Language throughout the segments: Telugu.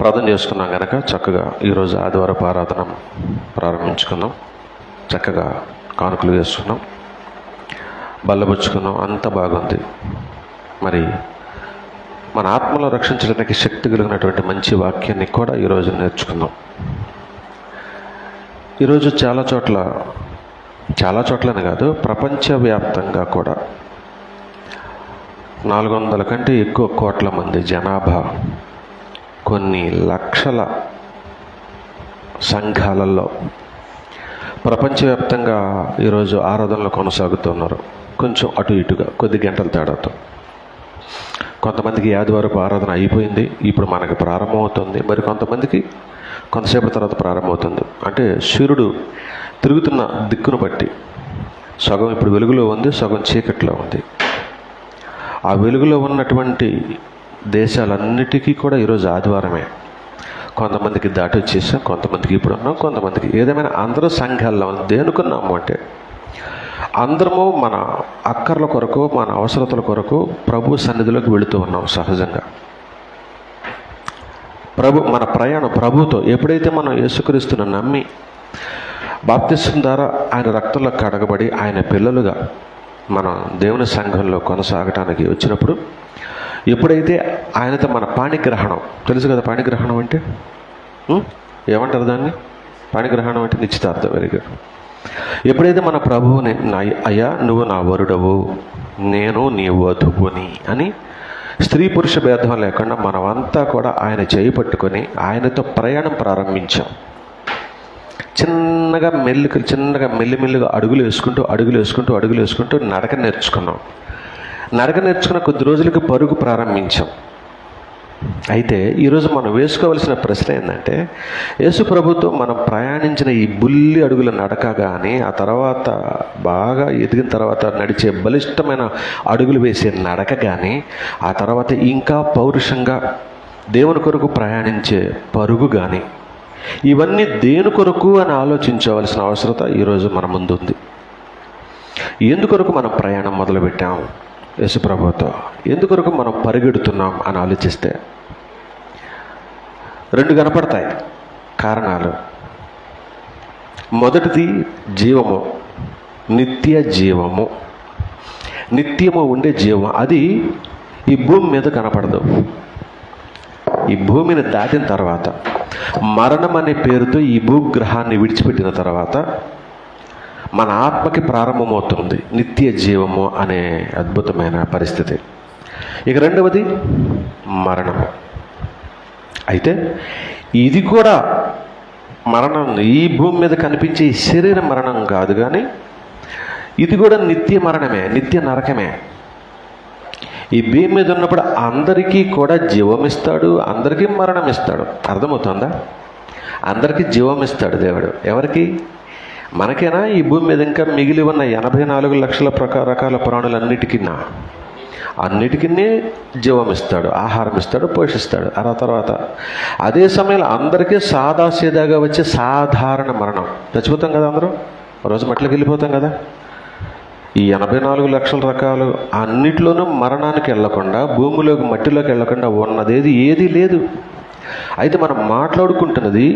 ప్రార్థన చేసుకున్నాం కనుక చక్కగా ఈరోజు ఆదివారపు ఆరాధన ప్రారంభించుకున్నాం. చక్కగా కానుకలు వేసుకున్నాం, బల్లబుచ్చుకున్నాం, అంత బాగుంది. మరి మన ఆత్మలో రక్షించడానికి శక్తి కలిగినటువంటి మంచి వాక్యాన్ని కూడా ఈరోజు నేర్చుకుందాం. ఈరోజు చాలా చోట్లని కాదు, ప్రపంచవ్యాప్తంగా కూడా 400 కంటే ఎక్కువ కోట్ల మంది జనాభా కొన్ని లక్షల సంఘాలలో ప్రపంచవ్యాప్తంగా ఈరోజు ఆరాధనలు కొనసాగుతున్నారు. కొంచెం అటు ఇటుగా కొద్ది గంటల తేడాతో. కొంతమందికి ఆదివారపు ఆరాధన అయిపోయింది, ఇప్పుడు మనకి ప్రారంభమవుతుంది. మరి కొంతమందికి కొంతసేపటి తర్వాత ప్రారంభమవుతుంది. అంటే సూర్యుడు తిరుగుతున్న దిక్కును బట్టి సగం ఇప్పుడు వెలుగులో ఉంది, సగం చీకట్లో ఉంది. ఆ వెలుగులో ఉన్నటువంటి దేశాలన్నిటికీ కూడా ఈరోజు ఆదివారమే. కొంతమందికి దాటి వచ్చేసాం, కొంతమందికి ఇప్పుడు ఉన్నాం, కొంతమందికి ఏదేమైనా అందరూ సంఘాల్లో దేనుకున్నాము అంటే అందరము మన అక్కర్ల కొరకు, మన అవసరతల కొరకు ప్రభు సన్నిధిలోకి వెళుతూ ఉన్నాం. సహజంగా మన ప్రయాణం ప్రభుతో ఎప్పుడైతే మనం యేసుక్రీస్తును నమ్మి బాప్తిస్మం ద్వారా ఆయన రక్తంలో కడగబడి ఆయన పిల్లలుగా మన దేవుని సంఘంలో కొనసాగటానికి వచ్చినప్పుడు, ఎప్పుడైతే ఆయనతో మన పాణిగ్రహణం, తెలుసు కదా పాణిగ్రహణం అంటే ఏమంటారు దాన్ని? పాణిగ్రహణం అంటే నిశ్చితార్థం. Very good. ఎప్పుడైతే మన ప్రభువుని అయ్యా నువ్వు నా వరుడవు, నేను నీ వధువుని అని స్త్రీ పురుష భేదం లేకుండా మనమంతా కూడా ఆయన చేయి పట్టుకొని ఆయనతో ప్రయాణం ప్రారంభించాం. చిన్నగా మెల్లిమెల్లిగా అడుగులు వేసుకుంటూ నడక నేర్చుకున్న కొద్ది రోజులకి పరుగు ప్రారంభించాం. అయితే ఈరోజు మనం వేసుకోవలసిన ప్రశ్న ఏంటంటే, యేసు ప్రభుతో మనం ప్రయాణించిన ఈ బుల్లి అడుగుల నడక కానీ, ఆ తర్వాత బాగా ఎదిగిన తర్వాత నడిచే బలిష్టమైన అడుగులు వేసే నడక కానీ, ఆ తర్వాత ఇంకా పౌరుషంగా దేవుని కొరకు ప్రయాణించే పరుగు కానీ, ఇవన్నీ దేని కొరకు అని ఆలోచించవలసిన అవసరత ఈరోజు మన ముందు ఉంది. ఎందుకొరకు మనం ప్రయాణం మొదలుపెట్టాం యేసు ప్రభువుతో, ఎందుకొరకు మనం పరిగెడుతున్నాం అని ఆలోచిస్తే 2 కనపడతాయి కారణాలు. మొదటిది జీవము, నిత్య జీవము, నిత్యము ఉండే జీవం. అది ఈ భూమి మీద కనపడదు. ఈ భూమిని దాటిన తర్వాత, మరణం అనే పేరుతో ఈ భూగ్రహాన్ని విడిచిపెట్టిన తర్వాత మన ఆత్మకి ప్రారంభమవుతుంది నిత్య జీవము అనే అద్భుతమైన పరిస్థితి. ఇక రెండవది మరణము. అయితే ఇది కూడా మరణం, ఈ భూమి మీద కనిపించే ఈ శరీర మరణం కాదు, కానీ ఇది కూడా నిత్య మరణమే, నిత్య నరకమే. ఈ భూమి మీద ఉన్నప్పుడు అందరికీ కూడా జీవం ఇస్తాడు, అందరికీ మరణం ఇస్తాడు. అర్థమవుతుందా? అందరికీ జీవం ఇస్తాడు దేవుడు. ఎవరికి? మనకేనా? ఈ భూమి మీద ఇంకా మిగిలి ఉన్న 84 లక్షల రకాల ప్రాణులన్నిటికీ జీవం ఇస్తాడు, ఆహారం ఇస్తాడు, పోషిస్తాడు. ఆ తర్వాత అదే సమయంలో అందరికీ సాదాసీదాగా వచ్చే సాధారణ మరణం. చచ్చిపోతాం కదా, అందరూ రోజు మట్టిలోకి వెళ్ళిపోతాం కదా. ఈ 84 లక్షల రకాలు అన్నిట్లోనూ మరణానికి వెళ్ళకుండా, భూమిలోకి మట్టిలోకి వెళ్ళకుండా ఉన్నదేది ఏదీ లేదు. అయితే మనం మాట్లాడుకుంటున్నది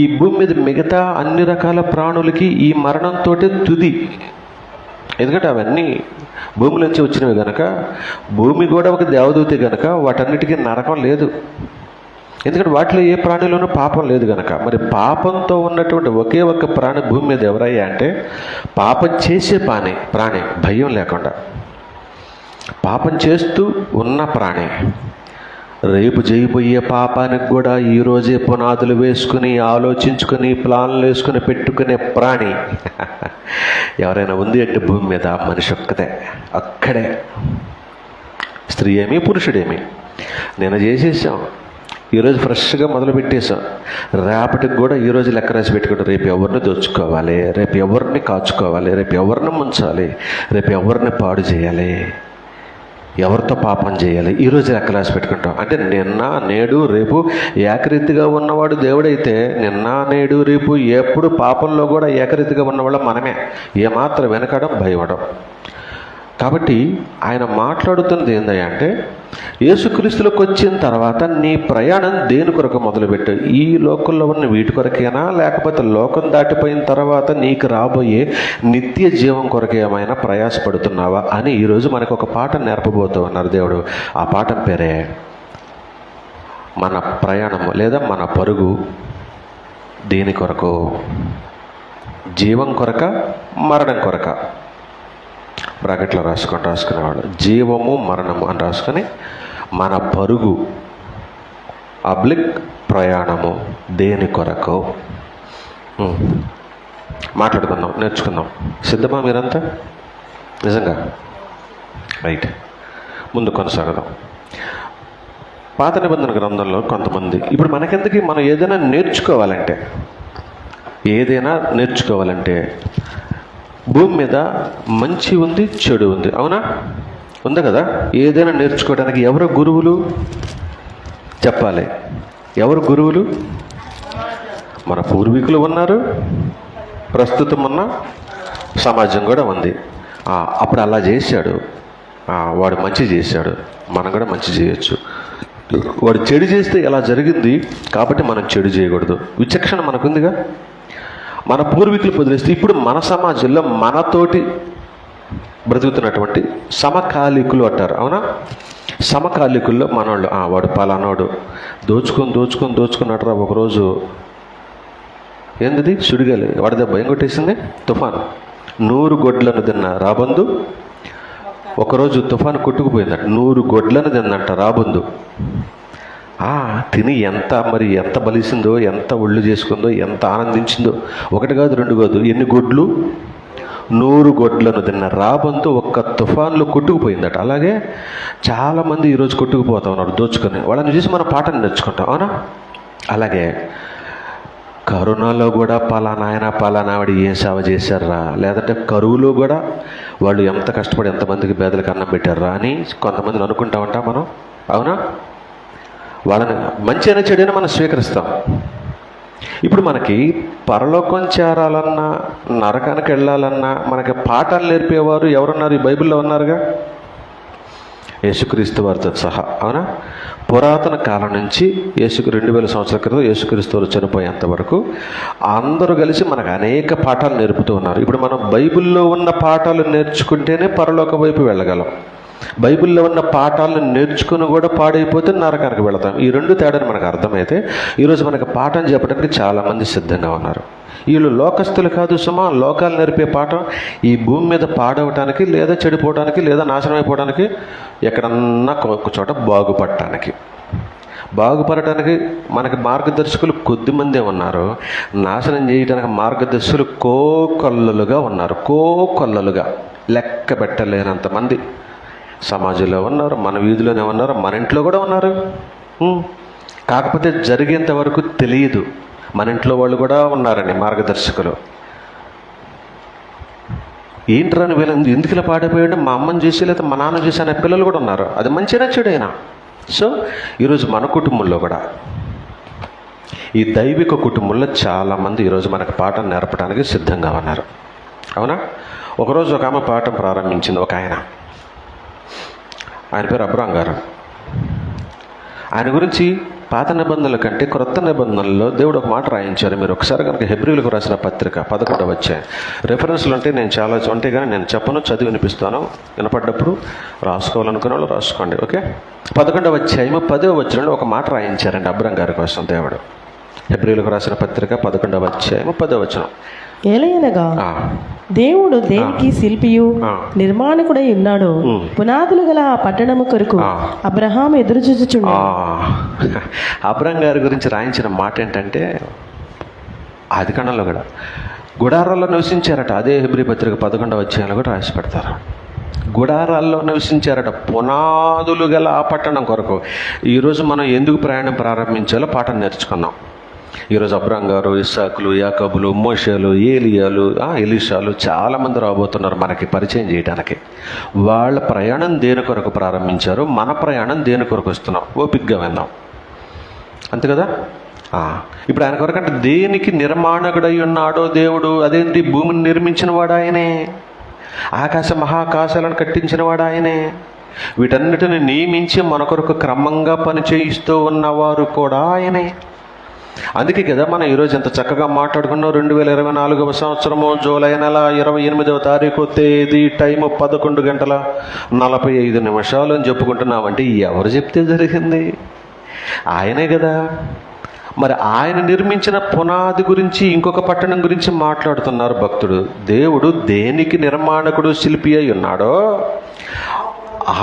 ఈ భూమి మీద మిగతా అన్ని రకాల ప్రాణులకి ఈ మరణంతో తుది. ఎందుకంటే అవన్నీ భూమిలోంచి వచ్చినవి కనుక, భూమి కూడా ఒక దేవదూతే కనుక వాటన్నిటికీ నరకం లేదు. ఎందుకంటే వాటిలో ఏ ప్రాణిలోనూ పాపం లేదు కనుక. మరి పాపంతో ఉన్నటువంటి ఒకే ఒక్క ప్రాణి భూమి మీద ఎవరయ్యా అంటే పాపం చేసే ప్రాణి, భయం లేకుండా పాపం చేస్తూ ఉన్న ప్రాణి. రేపు చేయబోయే పాపానికి కూడా ఈరోజే పునాదులు వేసుకుని, ఆలోచించుకొని, ప్లాన్లు వేసుకుని పెట్టుకునే ప్రాణి ఎవరైనా ఉంది అంటే భూమి మీద మనిషి అక్కడే. స్త్రీ ఏమి, పురుషుడేమి. నేను చేసేసాం, ఈరోజు ఫ్రెష్గా మొదలు పెట్టేశాం. రేపటికి కూడా ఈరోజు లెక్క రాసి పెట్టుకుంటాం. రేపు ఎవరిని దోచుకోవాలి, రేపు ఎవరిని కాచుకోవాలి, రేపు ఎవరిని ముంచాలి, రేపు ఎవరిని పాడు చేయాలి, ఎవరితో పాపం చేయాలి, ఈరోజు లెక్క రాసి పెట్టుకుంటాం. అంటే నిన్న నేడు రేపు ఏకరీతిగా ఉన్నవాడు దేవుడైతే, నిన్న నేడు రేపు ఎప్పుడు పాపంలో కూడా ఏకరీతిగా ఉన్నవాళ్ళం మనమే. ఏమాత్రం వెనకడం, భయపడం. కాబట్టి ఆయన మాట్లాడుతున్నది ఏంటంటే, యేసుక్రీస్తులోకి వచ్చిన తర్వాత నీ ప్రయాణం దేని కొరకు మొదలుపెట్టు? ఈ లోకంలో ఉన్న వీటి కొరకేనా, లేకపోతే లోకం దాటిపోయిన తర్వాత నీకు రాబోయే నిత్య జీవం కొరకు ఏమైనా ప్రయాసపడుతున్నావా అని ఈరోజు మనకు ఒక పాఠం నేర్పబోతూ ఉన్నారు దేవుడు. ఆ పాఠం పేరే మన ప్రయాణము లేదా మన పరుగు దేని కొరకు? జీవం కొరక, మరణం కొరక? బ్రాకెట్లో రాసుకునేవాడు జీవము మరణము అని రాసుకొని మన పరుగు ప్రయాణము దేని కొరకు? మాట్లాడుకుందాం, నేర్చుకుందాం. సిద్ధమా మీరంతా? నిజంగా రైట్. ముందు కొనసాగదాం. పాత నిబంధన గ్రంథంలో కొంతమంది, ఇప్పుడు మనకెందుకు, మనం ఏదైనా నేర్చుకోవాలంటే భూమి మీద మంచి ఉంది, చెడు ఉంది, అవునా? ఉంది కదా. ఏదైనా నేర్చుకోవడానికి ఎవరు గురువులు? చెప్పాలి. ఎవరు గురువులు? మన పూర్వీకులు ఉన్నారు, ప్రస్తుతం ఉన్న సమాజం కూడా ఉంది. అప్పుడు అలా చేశాడు, వాడు మంచి చేశాడు, మనం కూడా మంచి చేయొచ్చు. వాడు చెడు చేస్తే ఎలా జరిగింది కాబట్టి మనం చెడు చేయకూడదు. విచక్షణ మనకుందిగా. మన పూర్వీకులు వదిలేస్తే ఇప్పుడు మన సమాజంలో మనతోటి బ్రతుకుతున్నటువంటి సమకాలీకులు అంటారు, అవునా? సమకాలీకుల్లో మనోళ్ళు, వాడు పలానాడు దోచుకున్నట్రా. ఒకరోజు ఏంది సుడిగాలి, వాడి దెబ్బ ఏం కొట్టేసింది? తుఫాను. 100 గొడ్లను తిన్న రాబందు ఒకరోజు తుఫాను కొట్టుకుపోయిందట. 100 గొడ్లను తిందంట రాబందు. తిని ఎంత బలిసిందో, ఎంత ఒళ్ళు చేసుకుందో, ఎంత ఆనందించిందో. 1 కాదు 2 కాదు, ఎన్ని గొడ్లు? 100 గొడ్లను తిన్న రాబందు ఒక్క తుఫాన్లో కొట్టుకుపోయిందట. అలాగే చాలామంది ఈరోజు కొట్టుకుపోతా ఉన్నారు దోచుకొని. వాళ్ళని చూసి మనం పాఠం నేర్చుకుంటాం, అవునా? అలాగే కరోనాలో కూడా పలానావిడ ఏం సేవ చేశారా, లేదంటే కరువులో కూడా వాళ్ళు ఎంత కష్టపడి ఎంతమందికి పేదలకు అన్నం పెట్టారా అని కొంతమందిని అనుకుంటా ఉంటాం మనం, అవునా? వాళ్ళని మంచి అయినా చెడైనా మనం స్వీకరిస్తాం. ఇప్పుడు మనకి పరలోకం చేరాలన్నా, నరకానికి వెళ్ళాలన్నా మనకి పాఠాలు నేర్పేవారు ఎవరున్నారు? ఈ బైబిల్లో ఉన్నారుగా, యేసుక్రీస్తు వారితో సహా, అవునా? పురాతన కాలం నుంచి 2000 సంవత్సరాల క్రితం యేసుక్రీస్తు వారు చనిపోయేంత వరకు అందరూ కలిసి మనకు అనేక పాఠాలు నేర్పుతూ ఉన్నారు. ఇప్పుడు మనం బైబిల్లో ఉన్న పాఠాలు నేర్చుకుంటేనే పరలోక వైపు వెళ్ళగలం. బైబిల్లో ఉన్న పాఠాలను నేర్చుకుని కూడా పాడైపోతే నరకానికి వెళతాం. ఈ 2 తేడాని మనకు అర్థమైతే ఈరోజు మనకు పాఠం చెప్పడానికి చాలామంది సిద్ధంగా ఉన్నారు. వీళ్ళు లోకస్తులు కాదు సుమా. లోకాలు నేర్పే పాఠం ఈ భూమి మీద పాడవటానికి, లేదా చెడిపోవడానికి, లేదా నాశనం అయిపోవడానికి, ఎక్కడన్నా ఒక చోట బాగుపడటానికి మనకి మార్గదర్శకులు కొద్దిమందే ఉన్నారు. నాశనం చేయడానికి మార్గదర్శకులు కోకొల్లలుగా ఉన్నారు. కోకొల్లలుగా లెక్క పెట్టలేనంతమంది సమాజంలో ఉన్నారు, మన వీధిలోనే ఉన్నారు, మన ఇంట్లో కూడా ఉన్నారు. కాకపోతే జరిగేంత వరకు తెలియదు మన ఇంట్లో వాళ్ళు కూడా ఉన్నారని మార్గదర్శకులు. ఏంట్రని వీళ్ళని ఎందుకు ఇలా పాడైపోయాడు, మా అమ్మని చూసి లేదా మా నాన్న చూసి అనే పిల్లలు కూడా ఉన్నారు. అది మంచిగా చెడైనా. సో ఈరోజు మన కుటుంబంలో కూడా, ఈ దైవిక కుటుంబంలో చాలామంది ఈరోజు మనకు పాఠం నేర్పడానికి సిద్ధంగా ఉన్నారు, అవునా? ఒకరోజు ఒక ఆమె పాఠం ప్రారంభించింది. ఒక ఆయన పేరు అబ్రహాం గారు. ఆయన గురించి పాత నిబంధనల కంటే క్రొత్త నిబంధనల్లో దేవుడు ఒక మాట రాయించారు. మీరు ఒకసారి కనుక హెబ్రీయులకు రాసిన పత్రిక 11వ అధ్యాయం రెఫరెన్స్లు ఉంటే నేను చాలా ఉంటే కానీ నేను చెప్పను, చదివి వినిపిస్తాను. వినపడ్డప్పుడు రాసుకోవాలనుకునే వాళ్ళు రాసుకోండి, ఓకే? 11వ అధ్యాయం 10వ వచనంలో ఒక మాట రాయించారండి అబ్రహాం గారి కోసం దేవుడు. హెబ్రీయులకు రాసిన పత్రిక 11వ అధ్యాయం 10వ వచనం. ఏలయనగా దేవుడు దేనికి శిల్పియు నిర్మాణకుడై ఉన్నాడు, పునాదులు గల ఆ పట్టణము కొరకు అబ్రహాం ఎదురు చూచుచుండు. అబ్రహాం గారి గురించి రాయించిన మాట ఏంటంటే, ఆదికాండంలో కూడా గుడారాల్లో నివసించారట. అదే హెబ్రీ పత్రిక 11వ అధ్యాయంలో కూడా రాసి పెడతారు. గుడారాల్లో నివసించారట, పునాదులు గల ఆ పట్టణం కొరకు. ఈరోజు మనం ఎందుకు ప్రయాణం ప్రారంభించాలో పాఠం నేర్చుకున్నాం. ఈరోజు అబ్రహాం గారు, ఇస్సాకులు, యాకోబులు, మోషేలు, ఏలియాలు, ఎలీషాలు చాలామంది రాబోతున్నారు మనకి పరిచయం చేయడానికి. వాళ్ళ ప్రయాణం దేని కొరకు ప్రారంభించారు, మన ప్రయాణం దేని కొరకు వస్తున్నాం, ఓపికగా విందాం. అంతే కదా. ఇప్పుడు ఆయన కొరకు అంటే దేనికి నిర్మాణకుడై ఉన్నాడో దేవుడు, అదేంటి భూమిని నిర్మించిన వాడు ఆయనే. ఆకాశ మహాకాశాలను కట్టించిన వాడు ఆయనే. వీటన్నిటిని నియమించి మన కొరకు క్రమంగా పని చేయిస్తూ ఉన్నవారు కూడా ఆయనే. అందుకే కదా మనం ఈరోజు ఎంత చక్కగా మాట్లాడుకున్నాం. 2024వ సంవత్సరము జూలై నెల 28వ తారీఖు తేదీ టైము 11:45 అని చెప్పుకుంటున్నామంటే ఎవరు చెప్తే జరిగింది? ఆయనే కదా. మరి ఆయన నిర్మించిన పునాది గురించి ఇంకొక పట్టణం గురించి మాట్లాడుతున్నారు భక్తుడు. దేవుడు దేనికి నిర్మాణకుడు శిల్పి అయి ఉన్నాడో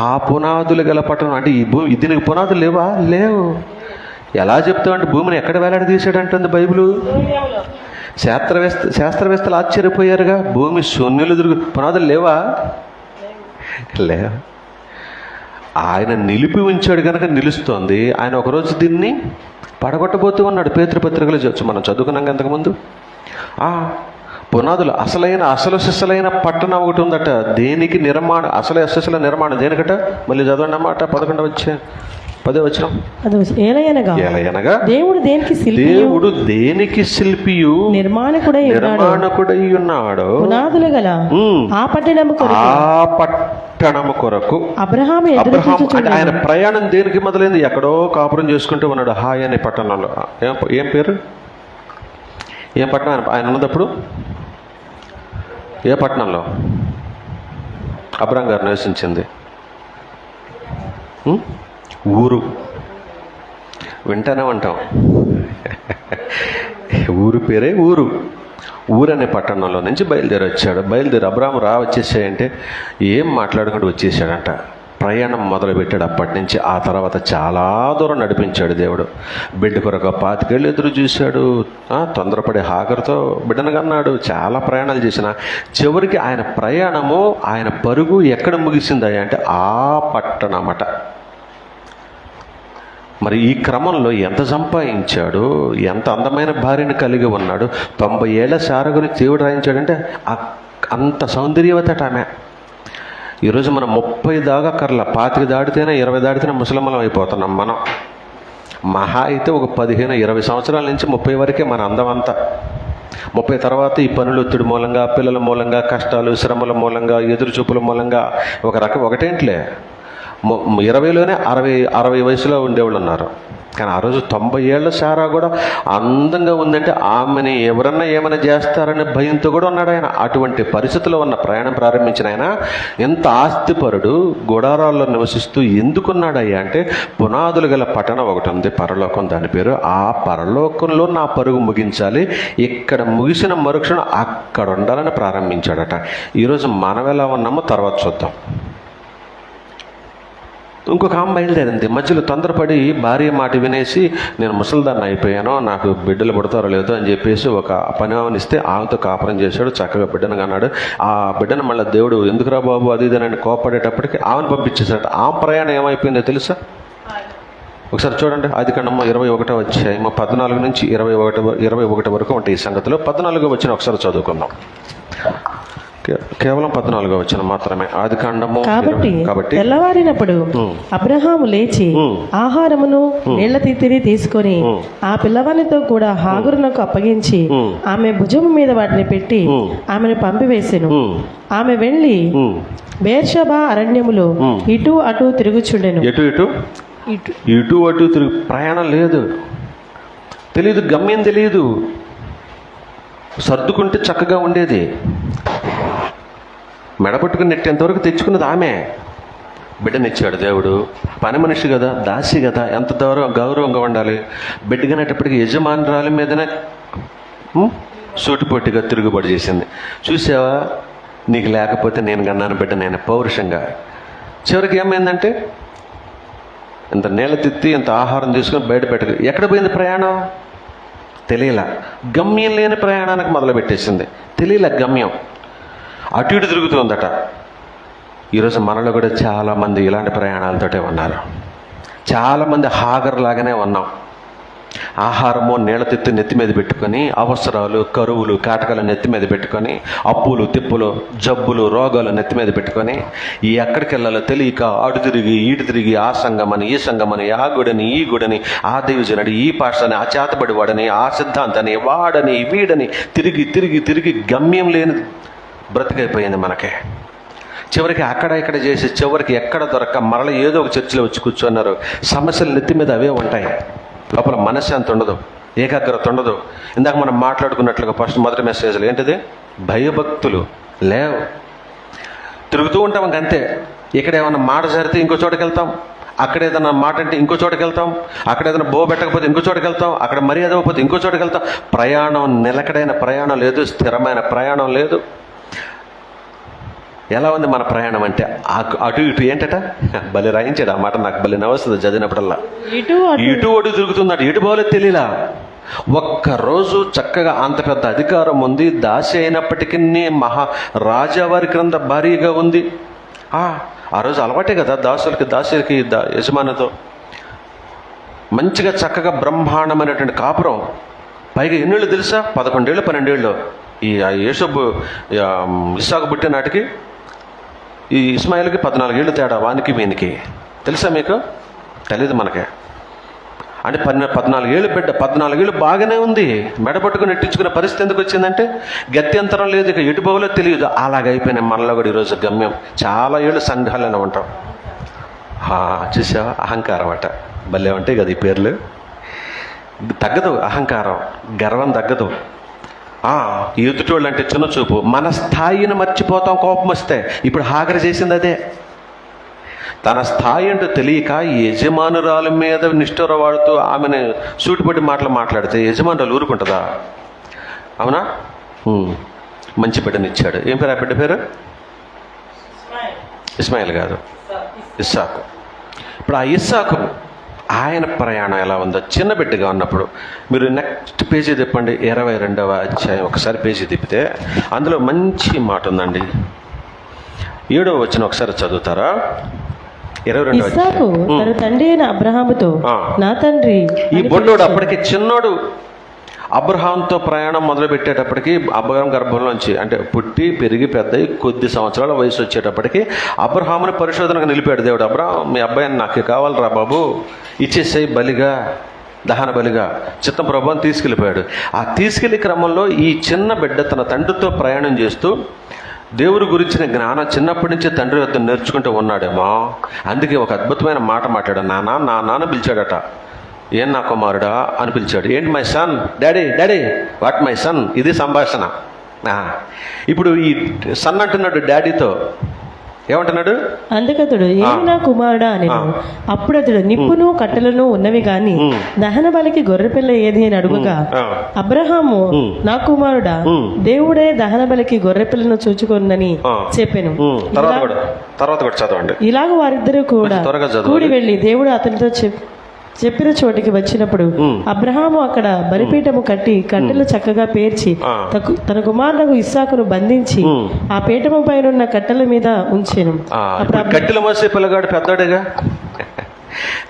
ఆ పునాదులు గల పట్టణం. అంటే ఈ భూమి దీనికి పునాదులు లేవా? లేవు. ఎలా చెప్తామంటే భూమిని ఎక్కడ వేలాడి తీసాడంటుంది బైబిలు. శాస్త్రవేత్తలు ఆశ్చర్యపోయారుగా. భూమి శూన్యులు పునాదులు లేవా? లేవు. ఆయన నిలిపి ఉంచాడు కనుక నిలుస్తోంది. ఆయన ఒకరోజు దీన్ని పడగొట్టబోతూ ఉన్నాడు. పేతృపత్రికలు మనం చదువుకున్నాం అంతకుముందు. పునాదులు అసలు సిసలైన పట్టణం ఒకటి ఉందట. దేనికి నిర్మాణం, అసలు నిర్మాణం దేనికట? మళ్ళీ చదవండి అన్నమాట. 11వ వచ్చిన 10వ వచ్చిన. ఏలయనగా దేవుడు దేనికి శిల్పియు నిర్మాణకుడై ఉన్నాడు. పునాదులు గల ఆ పట్టణము కొరకు అబ్రహాము అంటే ఆయన ప్రయాణం దేనికి మొదలైంది? ఎక్కడో కాపురం చేసుకుంటూ ఉన్నాడు హాయ్ అనే పట్టణంలో. ఏం పేరు? ఏం పట్టణం ఆయన ఉన్నదప్పుడు? ఏ పట్టణంలో అబ్రహాం గారు నివసించింది? ఊరు. వింటానే ఉంటాం. ఊరు పేరే ఊరు. ఊరనే పట్టణంలో నుంచి బయలుదేరి వచ్చాడు. అబ్రహాము వచ్చేసాయంటే ఏం మాట్లాడుకుంటూ వచ్చేసాడంట. ప్రయాణం మొదలుపెట్టాడు అప్పటి నుంచి. ఆ తర్వాత చాలా దూరం నడిపించాడు దేవుడు. బిడ్డ కొరకు 25 ఏళ్ళు ఎదురు చూశాడు. తొందరపడి హాగరుతో బిడ్డను కన్నాడు. చాలా ప్రయాణాలు చేసిన చివరికి ఆయన ప్రయాణము, ఆయన పరుగు ఎక్కడ ముగిసిందా అంటే ఆ పట్టణమట. మరి ఈ క్రమంలో ఎంత సంపాదించాడు, ఎంత అందమైన భార్యను కలిగి ఉన్నాడు. 90 ఏళ్ల సార గురించి దేవుడు రాయించాడంటే అంత సౌందర్యవతట ఆమె. ఈరోజు మనం 30 దాకా కర్ల 25 దాటితేనే 20 దాటితేనే ముసలమ్మలం అయిపోతున్నాం మనం. మహా అయితే ఒక 15-20 సంవత్సరాల నుంచి 30 వరకే మన అందం అంతా. 30 తర్వాత ఈ పనులు ఒత్తిడి మూలంగా, పిల్లల మూలంగా, కష్టాలు శ్రమల మూలంగా, ఎదురు చూపుల మూలంగా ఒకటేంట్లే 20లోనే 60 వయసులో ఉండేవాళ్ళు ఉన్నారు. కానీ ఆ రోజు 90 ఏళ్ల సారా కూడా అందంగా ఉందంటే ఆమెని ఎవరన్నా ఏమైనా చేస్తారనే భయంతో కూడా ఉన్నాడు ఆయన. అటువంటి పరిస్థితిలో ఉన్న ప్రయాణం ప్రారంభించిన ఆయన ఎంత ఆస్తిపరుడు. గుడారాల్లో నివసిస్తూ ఎందుకున్నాడయ్యా అంటే పునాదులు గల పట్టణం ఒకటి ఉంది, పరలోకం దాని పేరు. ఆ పరలోకంలో నా పరుగు ముగించాలి, ఇక్కడ ముగిసిన మరుక్షణం అక్కడ ఉండాలని ప్రారంభించాడట. ఈరోజు మనం ఎలా ఉన్నామో తర్వాత చూద్దాం. ఇంకొక ఆమె బయలుదేరింది. మధ్యలో తొందరపడి భార్య మాట వినేసి నేను ముసలిదాన్ని అయిపోయాను, నాకు బిడ్డలు పుడతారో లేదో అని చెప్పేసి ఒక పని ఆమెనిస్తే ఆమెతో కాపురం చేశాడు. చక్కగా బిడ్డను కన్నాడు. ఆ బిడ్డను మళ్ళీ దేవుడు ఎందుకురా బాబు అది ఇదని కోపడేటప్పటికి ఆమెను పంపించేశాడు. ఆ ప్రయాణం ఏమైపోయిందో తెలుసా? ఒకసారి చూడండి. ఆదికాండము 21వ అధ్యాయం 14 నుంచి 21 వరకు ఉంటాయి ఈ సంగతిలో. 14వ వచనం ఒకసారి చదువుకుందాం. కేవలం 14వ వచనం మాత్రమే. ఆదికాండము. కాబట్టి తెల్లవారినప్పుడు అబ్రహాము లేచి ఆహారమును నీళ్ల తిత్తిని తీసుకొని ఆ పిల్లవానితో కూడా హాగరునకు అప్పగించి ఆమె భుజము మీద వాటిని పెట్టి ఆమెను పంపివేసెను. ఆమె వెళ్ళి బేర్షెబా అరణ్యములో ఇటు అటు తిరుగుచుండెను. ఇటు అటు తిరుగు. ప్రయాణం లేదు, తెలియదు, గమ్యం తెలియదు. సర్దుకుంటే చక్కగా ఉండేది. మెడపట్టుకుని నెట్టేంతవరకు తెచ్చుకున్నది ఆమె. బిడ్డనిచ్చాడు దేవుడు. పని మనిషి కదా, దాసి కదా, ఎంత గౌరవంగా ఉండాలి. బిడ్డగానేటప్పటికి యజమానురాలి మీదనే సూటిపోటిగా తిరుగుబాటు చేసింది. చూసావా, నీకు లేకపోతే నేను కన్నాను బిడ్డ, నేను పౌరుషంగా. చివరికి ఏమైందంటే ఇంత నీళ్ళ తిత్తి ఇంత ఆహారం తీసుకొని బయట పెట్టదు. ఎక్కడ పోయింది ప్రయాణం? తెలియలా. గమ్యం లేని ప్రయాణానికి మొదలుపెట్టేసింది. తెలియలే గమ్యం. అటు ఇటు తిరుగుతుందట. ఈరోజు మనలో కూడా చాలామంది ఇలాంటి ప్రయాణాలతోటే ఉన్నారు. చాలామంది హాగర్ లాగానే ఉన్నాం. ఆహారము నీళ్ళ తిత్తి నెత్తి మీద పెట్టుకొని, అవసరాలు, కరువులు, కాటకాలు నెత్తి మీద పెట్టుకొని, అప్పులు, తిప్పులు, జబ్బులు, రోగాలు నెత్తి మీద పెట్టుకొని ఎక్కడికి వెళ్ళాలో తెలియక అటు తిరిగి ఈటు తిరిగి ఆ సంఘమని ఈ సంఘమని, ఆ గుడని ఈ గుడని, ఆ దైవజనుడి ఈ పాస్టని, ఆ చేతబడి వాడని, ఆ సిద్ధాంతాన్ని, వాడని వీడని తిరిగి తిరిగి తిరిగి గమ్యం లేని బ్రతికైపోయింది మనకే. చివరికి అక్కడ ఇక్కడ చేసి చివరికి ఎక్కడ దొరక్క మరల ఏదో ఒక చర్చిలో వచ్చి కూర్చున్నారు. సమస్యలు నెత్తి మీద అవే ఉంటాయి. లోపల మనశ్శాంతి ఉండదు, ఏకాగ్రత ఉండదు. ఇందాక మనం మాట్లాడుకున్నట్లుగా ఫస్ట్ మొదటి మెసేజ్లు ఏంటిది? భయభక్తులు లేవు. తిరుగుతూ ఉంటాం ఇంకంతే. ఇక్కడ ఏమన్నా మాట జరిగితే ఇంకో చోటకి వెళ్తాం, అక్కడ ఏదైనా మాట అంటే ఇంకో చోటకి వెళ్తాం, అక్కడ ఏదైనా బో పెట్టకపోతే ఇంకో చోటకి వెళ్తాం, అక్కడ మర్యాద అవ్వకపోతే ఇంకో చోటకి వెళ్తాం. ప్రయాణం నిలకడైన ప్రయాణం లేదు, స్థిరమైన ప్రయాణం లేదు. ఎలా ఉంది మన ప్రయాణం అంటే అటు ఇటు ఏంటట భలే రాయించాడు ఆ మాట. నాకు భలే నవ్వుస్తుంది చదివినప్పుడల్లా. ఇటు అటు తిరుగుతున్నాడు, ఎటు పోలేదు తెలియలా. ఒక్కరోజు చక్కగా అంత పెద్ద అధికారం ఉంది, దాసి అయినప్పటికీ రాజావారి క్రింద భారీగా ఉంది. ఆ రోజు అలవాటే కదా దాసులకి యజమానితో మంచిగా చక్కగా బ్రహ్మాండమైనటువంటి కాపురం. పైగా ఎన్నేళ్ళు తెలుసా? 11 ఏళ్ళు 12 ఏళ్ళు. ఈ యేసబ్బు ఇస్సాకు పుట్టిన నాటికి ఈ ఇస్మాయిల్కి 14 ఏళ్ళు తేడా వానికి వీనికి. తెలుసా మీకు? తెలీదు మనకే. అంటే 14 ఏళ్ళు బిడ్డ, 14 ఏళ్ళు బాగానే ఉంది. మెడపట్టుకుని నెట్టించుకునే పరిస్థితి ఎందుకు వచ్చిందంటే గత్యంతరం లేదు, ఇక ఎటు పోవాలో తెలియదు. అలాగైపోయినాయి మనలో కూడా ఈరోజు గమ్యం. చాలా ఏళ్ళు సంఘాలని ఉంటాం. చూసావా? అహంకారం అట. భలే ఉంటాయి కదా ఈ పేర్లు. తగ్గదు అహంకారం, గర్వం తగ్గదు. ఎదుటోళ్ళు అంటే చిన్న చూపు. మన స్థాయిని మర్చిపోతాం కోపం వస్తే. ఇప్పుడు హాగర చేసింది అదే. తన స్థాయి అంటూ తెలియక యజమానురాల మీద నిష్ఠూర వాడుతూ ఆమెను సూటిపట్టి మాటలు మాట్లాడితే యజమానురాలు ఊరుకుంటుందా? అవునా? మంచి బిడ్డనిచ్చాడు. ఏం పేరు ఆ బిడ్డ పేరు? ఇస్మాయిల్ కాదు, ఇస్సాకు. ఇప్పుడు ఆ ఇస్సాకు ఆయన ప్రయాణం ఎలా ఉందో చిన్న బిడ్డగా ఉన్నప్పుడు. మీరు నెక్స్ట్ పేజీ తిప్పండి, 22వ అధ్యాయం. ఒకసారి పేజీ తిప్పితే అందులో మంచి మాట ఉందండి. 7వ వచనం ఒకసారి చదువుతారా? 22వ ఇస్సాకు తన తండ్రి అయిన అబ్రహాముతో, నా తండ్రి. ఈ బొడ్డోడు అప్పటికి చిన్నోడు. అబ్రహాంతో ప్రయాణం మొదలు పెట్టేటప్పటికి అబ్రహాం గర్భంలోంచి అంటే పుట్టి పెరిగి పెద్ద కొద్ది సంవత్సరాల వయసు వచ్చేటప్పటికి అబ్రహాముని పరిశోధనకు నిలిపాడు దేవుడు. అబ్రహాం, మీ అబ్బాయిని నాకు కావాలరా బాబు, ఇచ్చేసేయి బలిగా, దహన బలిగా. చిత్తం ప్రభుని తీసుకెళ్ళిపోయాడు. ఆ తీసుకెళ్లే క్రమంలో ఈ చిన్న బిడ్డ తన తండ్రితో ప్రయాణం చేస్తూ దేవుడి గురించిన జ్ఞానం చిన్నప్పటి నుంచి తండ్రి వద్ద నేర్చుకుంటూ ఉన్నాడేమో. అందుకే ఒక అద్భుతమైన మాట మాట్లాడాడు. నాన్న పిలిచాడట. ఏం నా కుమారుడా అని పిలిచాడు. ఏంటి my son? Daddy daddy. What my son? ఇది సంభాషణ. ఇప్పుడు ఈ సన్ అంటున్నాడు డాడీతో. ఏమంటున్నాడు? అందుకతడు, ఏమి నా కుమారుడా అని. అప్పుడు అతడు, నిప్పును కట్టెలను ఉన్నవి గాని దహన బలికి గొర్రెపిల్ల ఏది అని అడుగుగా, అబ్రహాము, నా కుమారుడా, దేవుడే దహన బలికి గొర్రెపిల్లను చూచుకొందని చెప్పాను. తర్వాత కూడా చదవండి. ఇలాగ వారిద్దరూ కూడా కూడి వెళ్ళి దేవుడు అతనితో చెప్పిన చోటికి వచ్చినప్పుడు అబ్రహాము అక్కడ బలిపీఠము కట్టి కట్టెలు చక్కగా పేర్చి తన కుమారులకు ఇస్సాకును బంధించి ఆ పీఠము పైన కట్టెల మీద ఉంచెను. కట్టెలు మోసే పిల్లగాడు పెద్దోడేగా.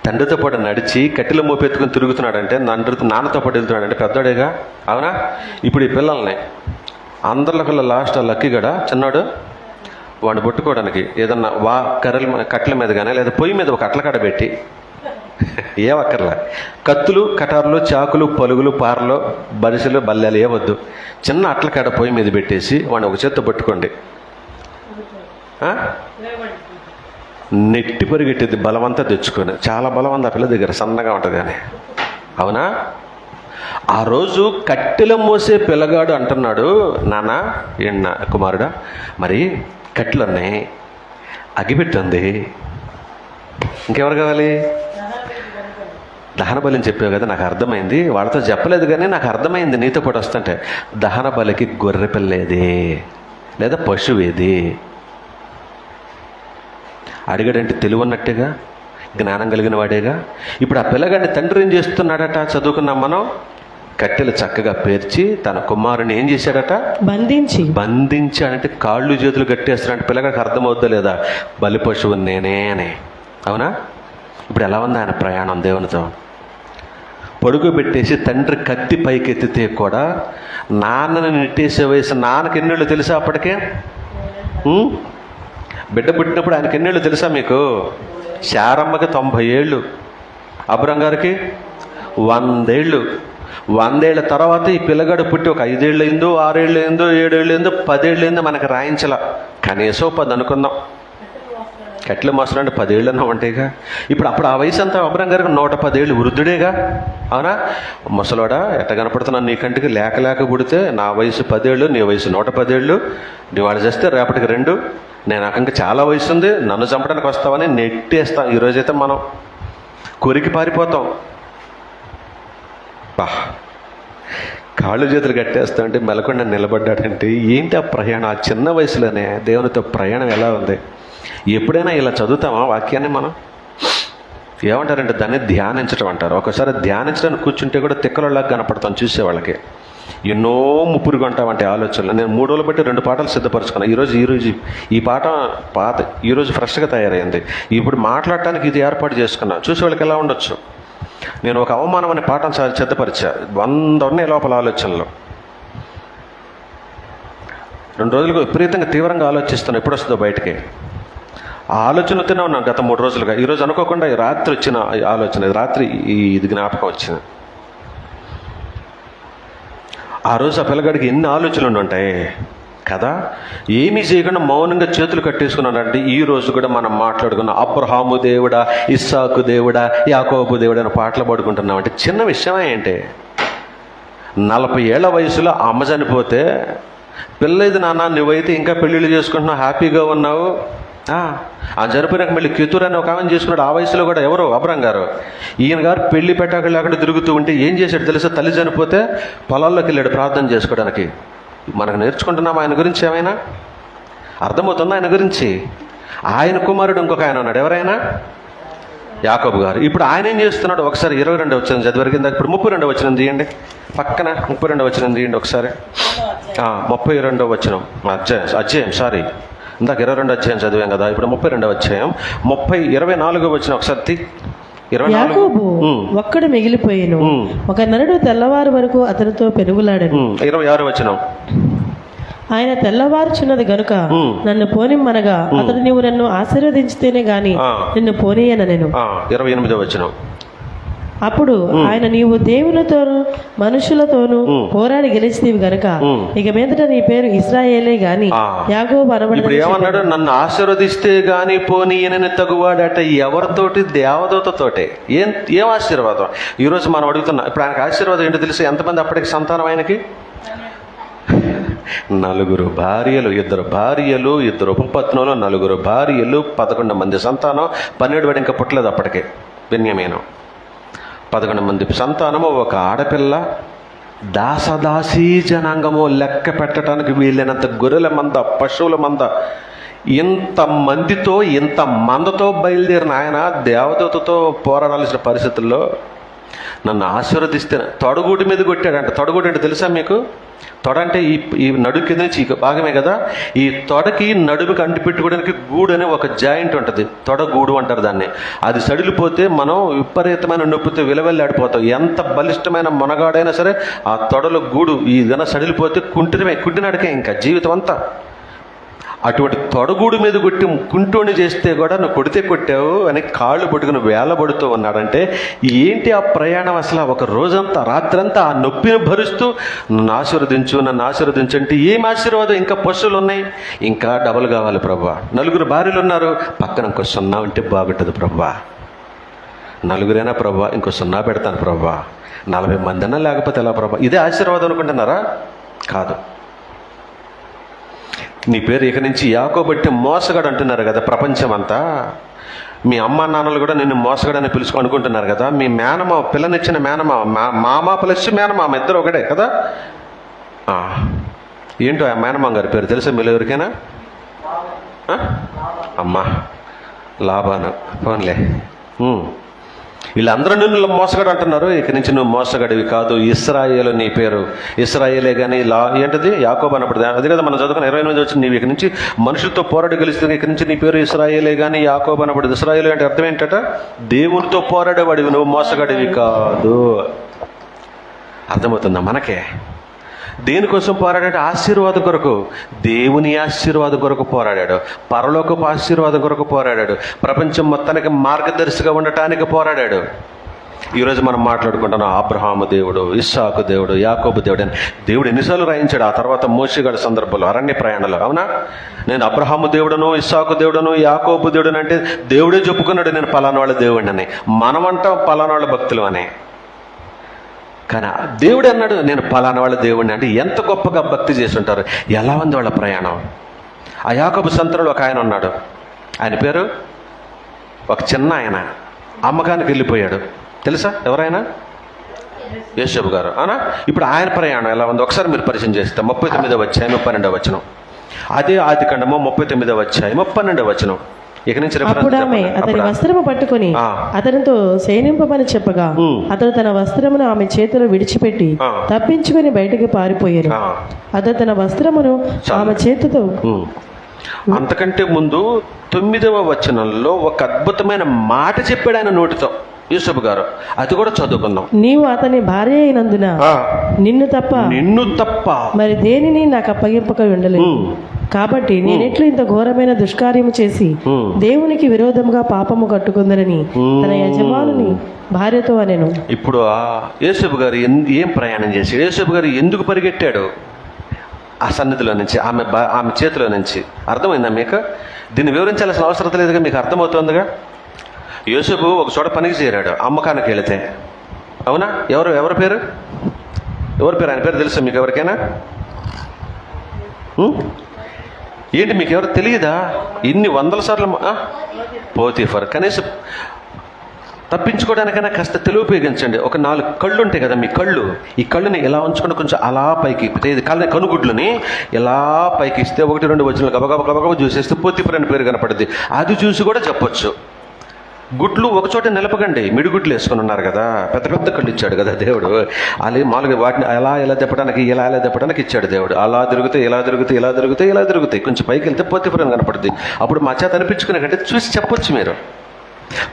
తండ్రితో పాటు నడిచి కట్టెలు మోపెత్తుకుని తిరుగుతున్నాడంటే నాన్నతో పాటు వెళ్తున్నాడంటే పెద్దోడేగా. అవునా? ఇప్పుడు ఈ పిల్లల్ని అందరికల్లా లాస్ట్ లక్కీ గడ చిన్నాడు. వాడిని పట్టుకోవడానికి ఏదన్నా కట్టెల మీద కానీ లేదా పొయ్యి మీద ఒక అట్లకాడ పెట్టి, ఏమక్కర్లా, కత్తులు కటార్లు చాకులు పలుగులు పారలు బరిసెలు బల్లెలు ఏవద్దు, చిన్న అట్లకాడ పొయ్యి మీద పెట్టేసి వాడిని ఒక చేత్తో పట్టుకోండి. నెట్టి పరిగెట్టేది బలమంతా తెచ్చుకొని. చాలా బలం ఉంది ఆ పిల్ల దగ్గర, సన్నగా ఉంటుంది కానీ. అవునా? ఆ రోజు కట్టెలు మోసే పిల్లగాడు అంటున్నాడు, నాన్న ఏంటి కుమారుడా, మరి కట్టెలున్నాయి, అగిపెట్టుంది, ఇంకెవరు కావాలి? దహన బలిని చెప్పావు కదా, నాకు అర్థమైంది. వాళ్ళతో చెప్పలేదు కానీ నాకు అర్థమైంది నీతో పాటు వస్తుంటే. దహన బలికి గొర్రె పిల్లేది లేదా పశువు ఏది అడిగాడంటే తెలివన్నట్టుగా, జ్ఞానం కలిగిన వాడేగా. ఇప్పుడు ఆ పిల్లగాడిని తండ్రి ఏం చేస్తున్నాడట? చదువుకున్నాం మనం. కట్టెలు చక్కగా పేర్చి తన కుమారుని ఏం చేశాడట? బంధించాడంటే కాళ్ళు చేతులు కట్టేస్తాడంటే పిల్లగాడికి అర్థమవుద్దా లేదా? బలి పశువు నేనే అని. అవునా? ఇప్పుడు ఎలా ఉంది ఆయన ప్రయాణం దేవునితో? పొడుగు పెట్టేసి తండ్రి కత్తి పైకెత్తితే కూడా నాన్నని నెట్టేసే వయసు. నాన్నకి ఎన్నేళ్ళు తెలుసా అప్పటికే? బిడ్డ పుట్టినప్పుడు ఆయనకి ఎన్నేళ్ళు తెలుసా మీకు? శారమ్మకి 90 ఏళ్ళు, అబ్రహం గారికి 100 ఏళ్ళు. 100 ఏళ్ళ తర్వాత ఈ పిల్లగాడు పుట్టి ఒక 5 ఏళ్ళు అయిందో 6 ఏళ్ళు అయిందో 7 ఏళ్ళు అయిందో 10 ఏళ్ళు అయిందో మనకు రాయించాల. కనీసం 10 అనుకుందాం. కట్టెలు మోస్తాడంటే 10 ఏళ్ళన్నా ఉంటాయిగా. ఇప్పుడు అప్పుడు ఆ వయసు అంతా అబ్రహం గారికి 110 ఏళ్ళు, వృద్ధుడేగా. అవునా? ముసలోడా ఎట్ట కనపడుతున్నాను నీ కంటికి, లేక పుడితే నా వయసు 10 ఏళ్ళు, నీ వయసు 110 ఏళ్ళు, నీ వాళ్ళు చేస్తే రేపటికి 2, నేను నాకు చాలా వయసు ఉంది, నన్ను చంపడానికి వస్తావని నెట్టేస్తాం. ఈరోజైతే మనం కొరికి పారిపోతాం. కాళ్ళు చేతులు కట్టేస్తామంటే మెలకుండా నిలబడ్డాడంటే ఏంటి ఆ ప్రయాణం? ఆ చిన్న వయసులోనే దేవునితో ప్రయాణం ఎలా ఉంది? ఎప్పుడైనా ఇలా చదువుతామా వాక్యాన్ని మనం? ఏమంటారంటే దాన్ని ధ్యానించడం అంటారు. ఒకసారి ధ్యానించడానికి కూర్చుంటే కూడా తిక్కలలాగా కనపడతాం చూసేవాళ్ళకి. ఎన్నో ముప్పురుగా ఉంటామంటే ఆలోచనలు. నేను 3 రోజులు బట్టి 2 పాటలు సిద్ధపరచుకున్నాను. ఈరోజు ఈ పాట పాత, ఈరోజు ఫ్రెష్గా తయారైంది. ఇప్పుడు మాట్లాడటానికి ఇది ఏర్పాటు చేసుకున్నాను. చూసేవాళ్ళకి ఎలా ఉండొచ్చు. నేను ఒక అవమానం అనే పాఠం సిద్ధపరిచా. 100 ఉన్నాయి లోపల ఆలోచనలు. 2 రోజులుగా విపరీతంగా తీవ్రంగా ఆలోచిస్తాను, ఎప్పుడు వస్తుందో బయటికి. ఆ ఆలోచనతోనే ఉన్నాను గత 3 రోజులుగా. ఈరోజు అనుకోకుండా రాత్రి వచ్చిన ఆలోచన, రాత్రి ఇది జ్ఞాపకం వచ్చింది. ఆ రోజు ఆ పిల్లగాడికి ఎన్ని ఆలోచనలు ఉంటాయి కదా. ఏమీ చేయకుండా మౌనంగా చేతులు కట్టేసుకున్నాడంటే ఈ రోజు కూడా మనం మాట్లాడుకున్న అబ్రహాము దేవుడా, ఇస్సాకు దేవుడా, యాకోబు దేవుడా అని పాటలు పాడుకుంటున్నాం. అంటే చిన్న విషయమే ఏంటి? 40 ఏళ్ల వయసులో అమ్మ చనిపోతే, పిల్లది నాన్న నువ్వైతే ఇంకా పెళ్ళిళ్ళు చేసుకుంటున్నావు, హ్యాపీగా ఉన్నావు. ఆ చనిపోయినాక మళ్ళీ కెతురు అని ఒక ఆమె చేసుకున్నాడు. ఆ వయసులో కూడా ఎవరు? అబ్రహం గారు. ఈయన గారు పెళ్లి పెట్టాక లేకుండా తిరుగుతూ ఉంటే ఏం చేశాడు తెలుసా? తల్లి చనిపోతే పొలాల్లోకి వెళ్ళాడు ప్రార్థన చేసుకోవడానికి. మనకు నేర్చుకుంటున్నాం ఆయన గురించి ఏమైనా? అర్థమవుతుందా ఆయన గురించి? ఆయన కుమారుడు ఇంకొక ఆయన ఉన్నాడు. ఎవరైనా? యాకోబు గారు. ఇప్పుడు ఆయన ఏం చేస్తున్నాడు? ఒకసారి 22 వచ్చిన చదివరికిందా. ఇప్పుడు 32 వచ్చిన తీయండి, పక్కన 32 వచ్చిన తీయండి ఒకసారి. 32 వచ్చిన అధ్యాయం సారీ, ఇందాక 22 అధ్యాయం చదివాం కదా, ఇప్పుడు 32 అధ్యాయం 24 వచ్చిన ఒకసారి. యాకోబు ఒక్కడు మిగిలిపోయిను, ఒక నరుడు తెల్లవారు వరకు అతనితో పెనుగులాడను. 26 వచ్చిన ఆయన తెల్లవారుచున్నది గనుక నన్ను పోనిమ్మనగా అతడు నీవు నన్ను ఆశీర్వదించితేనే గాని నిన్ను పోనీయనెను. 28 వచ్చిన అప్పుడు ఆయన నీవు దేవునితోనూ మనుషులతోనూ పోరాడి గెలిచితివి గనుక ఇక మీదట నీ పేరు ఇశ్రాయేలే గాని యాకోబు అనబడదు. ఇప్పుడు ఏమన్నాడు? నన్ను ఆశీర్వదిస్తే గాని పోనీయనని తగువాడట. ఎవరితోటి? దేవదూతతోటే. ఏం ఆశీర్వాదం? ఈరోజు మనం అడుగుతున్నాం. ఇప్పుడు ఆయనకు ఆశీర్వాదం ఏంటో తెలుసు? ఎంతమంది అప్పటికి సంతానం ఆయనకి? 4 భార్యలు, 2 భార్యలు, 2 ఉపపత్నులు, 4 భార్యలు, 11 మంది సంతానం. 12 వాడు ఇంకా పుట్టలేదు అప్పటికే, బెన్యామీను. 11 మంది సంతానము, ఒక ఆడపిల్ల, దాసదాసీ జనాంగము, లెక్క పెట్టడానికి వీలైనంత గొర్రెల మంద, పశువుల మంద. ఇంత మందితో బయలుదేరిన ఆయన దేవదూతతో పోరాడాల్సిన పరిస్థితుల్లో నన్ను ఆశీర్వదిస్తే తొడగూటి మీద కొట్టాడంట. తొడగూటి అంటే తెలుసా మీకు? తొడ అంటే ఈ నడుము కింద నుంచి ఈ భాగమే కదా. ఈ తొడకి నడుముకి అంటిపెట్టుకోవడానికి గూడు అనే ఒక జాయింట్ ఉంటుంది, తొడగూడు అంటారు దాన్ని. అది సడిలిపోతే మనం విపరీతమైన నొప్పితో విలవెల్లాడిపోతాం. ఎంత బలిష్టమైన మొనగాడైనా సరే ఆ తొడలో గూడు ఏదైనా సడిలిపోతే కుంటినడికే ఇంకా జీవితం అంతా. అటువంటి తొడగూడు మీద కొట్టి కుంటోని చేస్తే కూడా నువ్వు కొడితే కొట్టావు అని కాళ్ళు పట్టుకుని వేలబడుతూ ఉన్నాడంటే ఏంటి ఆ ప్రయాణం? అసలు ఒక రోజంతా రాత్రంతా ఆ నొప్పిని భరిస్తూ నన్ను ఆశీర్వదించు అంటే ఏం ఆశీర్వాదం? ఇంకా పశువులు ఉన్నాయి, ఇంకా డబల్ కావాలి ప్రభా. 4 భార్యలు ఉన్నారు, పక్కన ఇంకో 0 ఉంటే బాగుంటుంది ప్రభా. 4 ప్రభా, ఇంకో 0 పెడతాను ప్రభా. 40 మంది అన్నా లేకపోతే ఎలా ప్రభా? ఇదే ఆశీర్వాదం అనుకుంటున్నారా? కాదు. నీ పేరు ఇక నుంచి యాకోబట్టి మోసగాడు అంటున్నారు కదా ప్రపంచం అంతా. మీ అమ్మ నాన్నలు కూడా నిన్ను మోసగాడని అనుకుంటున్నారు కదా. మీ మేనమామ, పిల్లనిచ్చిన మామ ప్లస్ మేనమామ ఇద్దరు ఒకటే కదా. ఏంటో ఆ మేనమామ గారి పేరు తెలుసా మీరు ఎవరికైనా? అమ్మా లాభాను ఫోన్లే. వీళ్ళందరూ నిన్ను మోసగాడు అంటున్నారు. ఇక నుంచి నువ్వు మోసగాడివి కాదు, ఇశ్రాయేలు నీ పేరు. ఇశ్రాయేలే కానీ ఏంటిది? యాకోబు అన్నప్పుడు అది కదా మనం చదువుకున్న 28 వచ్చింది. నీవు ఇక నుంచి మనుషులతో పోరాడి గెలుస్తుంది. ఇక నుంచి నీ పేరు ఇశ్రాయేలే కానీ యాకోబు అన్నప్పుడు. ఇశ్రాయేలు అంటే అర్థం ఏంటట? దేవునితో పోరాడేవాడివి, నువ్వు మోసగాడివి కాదు. అర్థమవుతుందా మనకే? దేనికోసం పోరాడాడు? ఆశీర్వాదం కొరకు, దేవుని ఆశీర్వాదం కొరకు పోరాడాడు. పరలోకపు ఆశీర్వాదం కొరకు పోరాడాడు. ప్రపంచం మొత్తానికి మార్గదర్శిగా ఉండటానికి పోరాడాడు. ఈరోజు మనం మాట్లాడుకుంటున్నాం అబ్రహాము దేవుడు, ఇస్సాకు దేవుడు, యాకోబు దేవుడు అని. దేవుడు ఎన్నిసార్లు రాయించాడు ఆ తర్వాత మోషేగాడి సందర్భంలో అరణ్య ప్రయాణంలో, అవునా? నేను అబ్రహాము దేవుడను, ఇస్సాకు దేవుడను, యాకోబు దేవుడను అంటే దేవుడే చెప్పుకున్నాడు నేను పలానా వాళ్ళ దేవుడిని అని. మనమంటాం పలానా వాళ్ళ భక్తులు అని. కానీ దేవుడు అన్నాడు నేను పలానా వాళ్ళ దేవుడిని అంటే ఎంత గొప్పగా భక్తి చేసి ఉంటారు. ఎలా ఉంది వాళ్ళ ప్రయాణం? ఆ యాకోబు సంతలో ఒక ఆయన ఉన్నాడు. ఆయన పేరు, ఒక చిన్న ఆయన అమ్మకానికి వెళ్ళిపోయాడు. తెలుసా ఎవరైనా? యేషోబు గారు, అవునా? ఇప్పుడు ఆయన ప్రయాణం ఎలా ఉంది ఒకసారి మీరు పరిచయం చేస్తే 39వ అధ్యాయం 12వ వచనం. అదే ఆదికాండము 39వ అధ్యాయం 12వ వచనం. ఇక నుంచి అప్పుడు ఆమె అతని వస్త్రము పట్టుకొని అతనితో శయనింపమని చెప్పగా అతడు తన వస్త్రమును ఆమె చేతిలో విడిచిపెట్టి తప్పించుకొని బయటికి పారిపోయారు. అతడు తన వస్త్రమును ఆమె చేతితో. అంతకంటే ముందు 9వ వచనంలో ఒక అద్భుతమైన మాట చెప్పాడు ఆయన నోటితో యూసుఫ్ గారు. అది కూడా చదువుకుందాం. నీవు అతని భార్య అయినందున నిన్ను తప్ప మరి దేనిని నాకు అప్పగింపక ఉండలేదు. కాబట్టి నేనెట్లు ఇంత ఘోరమైన దుష్కార్యము చేసి దేవునికి విరోధముగా పాపము కట్టుకుందనని తన యజమానుని భార్యతో అనెను. ఇప్పుడు యూసుఫ్ గారు ఏం ప్రయాణం చేశాడు? యూసుఫ్ గారు ఎందుకు పరిగెట్టాడు ఆ సన్నిధిలో నుంచి, ఆమె చేతిలో నుంచి? అర్థమైందా మీకు? దీన్ని వివరించాల్సిన అవసరం లేదుగా, మీకు అర్థమవుతుందిగా. యోసేపు ఒక చోట పనికి చేరాడు, అమ్మకానికి వెళితే, అవునా? ఎవరి పేరు ఆయన పేరు తెలుసా మీకు ఎవరికైనా? ఏంటి మీకు ఎవరు తెలియదా? ఇన్ని వందల సార్లు పోతీఫర్. కనీసం తప్పించుకోవడానికైనా కాస్త తెలివి ఉపయోగించండి. ఒక 4 కళ్ళు ఉంటాయి కదా మీ కళ్ళు, ఈ కళ్ళుని ఇలా ఉంచుకొని కొంచెం అలా పైకి ఇది కనుగుడ్లని ఇలా పైకి ఇస్తే 1-2 వచనాలు గబగబ చూసేస్తే పోతీఫర్ అని పేరు కనపడుద్ది. అది చూసి కూడా చెప్పొచ్చు. గుడ్లు ఒకచోట నిలపకండి. మిడిగుడ్లు వేసుకుని ఉన్నారు కదా, పెద్ద పెద్ద కళ్ళు ఇచ్చాడు కదా దేవుడు. అలా మామూలుగా వాటిని ఇలా తిప్పడానికి ఇచ్చాడు దేవుడు. అలా తిరుగుతాయి కొంచెం పైకి వెళ్తే పోతీఫర్ అని కనపడుద్ది. అప్పుడు మా చేత అనిపించుకునే కంటే చూసి చెప్పొచ్చు మీరు.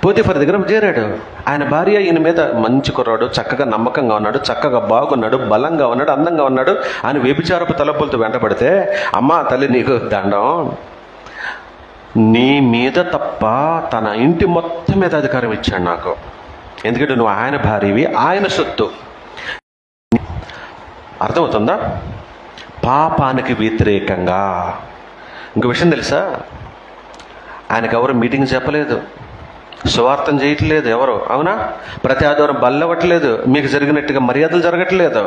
పోతీఫర్ దగ్గర చేరాడు. ఆయన భార్య ఈయన మీద మంచి కుర్రాడు, చక్కగా నమ్మకంగా ఉన్నాడు, చక్కగా బాగున్నాడు, బలంగా ఉన్నాడు, అందంగా ఉన్నాడు. ఆయన వ్యభిచారపు తలపులతో వెంటబడితే, అమ్మా తల్లి నీకు దండం, నీ మీద తప్ప తన ఇంటి మొత్తం మీద అధికారం ఇచ్చాడు నాకు. ఎందుకంటే నువ్వు ఆయన భార్యవి, ఆయన సొత్తు. అర్థమవుతుందా? పాపానికి వ్యతిరేకంగా. ఇంకో విషయం తెలుసా? ఆయనకు ఎవరు మీటింగ్ చెప్పలేదు, సువార్తం చేయట్లేదు ఎవరు, అవునా? ప్రతి ఆదివారం బల్లవట్లేదు, మీకు జరిగినట్టుగా మర్యాదలు జరగట్లేదు,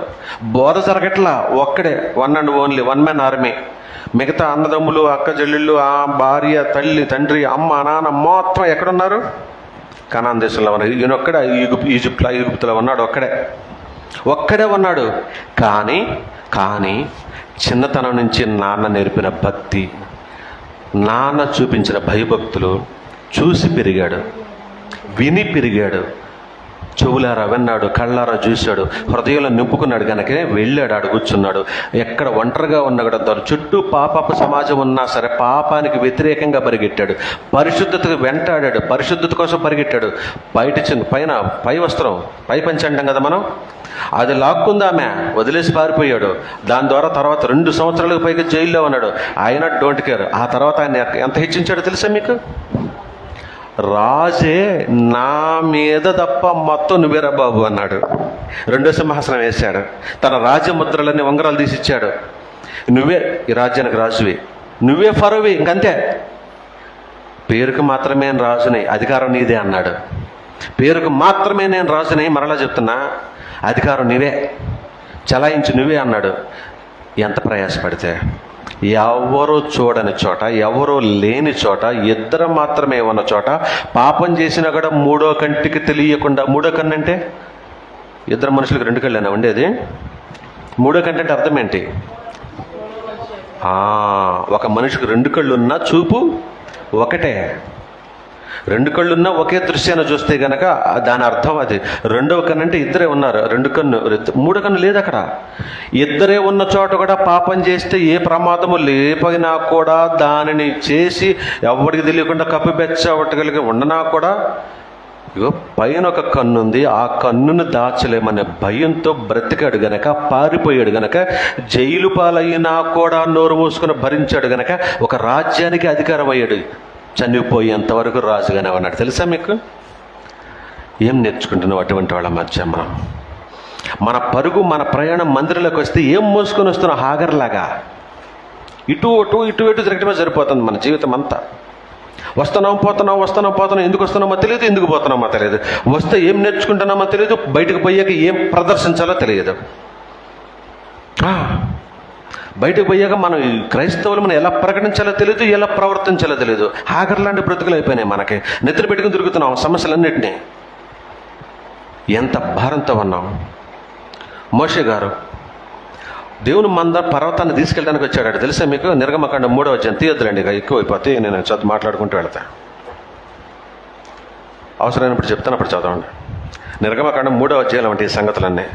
బోధ జరగట్లా. ఒక్కడే one and only one man army. మిగతా అన్నదమ్ములు, అక్క చెల్లెళ్ళు, ఆ భార్య, తల్లి, తండ్రి, అమ్మ, నాన్న మొత్తం ఎక్కడున్నారు? కనాన్ దేశంలో ఉన్నారు. ఈయనొక్కడే ఈజిప్ట్లో ఉన్నాడు. ఒక్కడే ఉన్నాడు. కానీ చిన్నతనం నుంచి నాన్న నేర్పిన భక్తి, నాన్న చూపించిన భయభక్తులు చూసి పెరిగాడు, విని పెరిగాడు. చెవులారా విన్నాడు, కళ్ళారా చూశాడు, హృదయంలో నింపుకున్నాడు. కనుక వెళ్ళాడు, కూర్చున్నాడు. ఎక్కడ ఒంటరిగా ఉన్నా కూడా తన చుట్టూ పాపపు సమాజం ఉన్నా సరే పాపానికి వ్యతిరేకంగా పరిగెట్టాడు. పరిశుద్ధతకు వెంటాడాడు, పరిశుద్ధత కోసం పరిగెట్టాడు. పై వస్త్రం, పై పంచి అంటాం కదా మనం, అది లాక్కుందామె వదిలేసి పారిపోయాడు. దాని ద్వారా తర్వాత 2 సంవత్సరాలకు పైగా జైల్లో ఉన్నాడు. ఆయన డోంట్ కేర్. ఆ తర్వాత ఆయన ఎంత హెచ్చించాడో తెలుసా మీకు? రాజే నా మీద తప్ప మొత్తం నువ్వేరా బాబు అన్నాడు. 2వ సింహాసనం వేశాడు. తన రాజ్యముద్రలన్నీ ఉంగరాలు తీసిచ్చాడు. నువ్వే ఈ రాజ్యానికి రాజువి, నువ్వే ఫరోవి, ఇంకంతే. పేరుకు మాత్రమే నేను రాజుని, అధికారం నీదే అన్నాడు. పేరుకు మాత్రమే నేను రాజుని, మరలా చెప్తున్నా, అధికారం నీవే, చలాయించి నువ్వే అన్నాడు. ఎంత ప్రయాసపడితే, ఎవరో చూడని చోట, ఎవరో లేని చోట, ఇద్దరు మాత్రమే ఉన్న చోట పాపం చేసినా కూడా 3వ కంటికి తెలియకుండా. 3వ కన్ను అంటే ఇద్దరు మనుషులకు 2 కళ్ళేనా ఉండేది? 3వ కంటి అంటే అర్థం ఏంటి? ఒక మనిషికి 2 కళ్ళు ఉన్నా చూపు ఒకటే. 2 కళ్ళున్నా ఒకే దృశ్యాన్ని చూస్తే గనక దాని అర్థం అది. 2వ కన్ను అంటే ఇద్దరే ఉన్నారు, 2 కన్ను. 3వ కన్ను లేదు అక్కడ. ఇద్దరే ఉన్న చోట కూడా పాపం చేస్తే ఏ ప్రమాదము లేకపోయినా కూడా దానిని చేసి ఎవరికి తెలియకుండా కప్పిపెచ్చగలిగి ఉండనా కూడా, ఇగో పైన ఒక కన్ను ఉంది, ఆ కన్నును దాచలేమనే భయంతో బ్రతికాడు గనక, పారిపోయాడు గనక, జైలు పాలైనా కూడా నోరు మూసుకుని భరించాడు గనక ఒక రాజ్యానికి అధికారం అయ్యాడు. చనిపోయేంతవరకు రాజుగానే ఉన్నాడు. తెలుసా మీకు? ఏం నేర్చుకుంటున్నావు అటువంటి వాళ్ళ మధ్య మనం? మన పరుగు, మన ప్రయాణం మందిరంలోకి వస్తే ఏం మోసుకొని వస్తున్నాం? హాగర్లాగా ఇటు అటు ఇటు ఇటు తిరగటమే సరిపోతుంది మన జీవితం అంతా. వస్తున్నాం పోతున్నాం, ఎందుకు వస్తున్నామో తెలియదు, ఎందుకు పోతున్నామో తెలియదు. వస్తే ఏం నేర్చుకుంటున్నామో తెలియదు, బయటకు పోయాక ఏం ప్రదర్శించాలో తెలియదు. బయటకు పోయాక మనం క్రైస్తవులు మనం ఎలా ప్రకటించాలో తెలియదు, ఎలా ప్రవర్తించాలో తెలియదు. హాగర్ లాంటి బ్రతుకులు అయిపోయినాయి మనకి. నెత్తిన పెట్టుకుని తిరుగుతున్నాం సమస్యలన్నింటినీ. ఎంత భారంతో ఉన్నాం. మోషే గారు దేవుని మంద పర్వతాన్ని తీసుకెళ్ళడానికి వచ్చాడు. తెలుసా మీకు? నిర్గమకాండం 3వ అధ్యాయం. తీయొద్దులండి, ఇక ఎక్కువైపోతే నేను మాట్లాడుకుంటూ వెళ్తా. అవసరమైనప్పుడు చెప్తాను, అప్పుడు చదవండి. నిర్గమకాండం 3వ అధ్యాయం అంటే ఈ సంగతులన్నీ.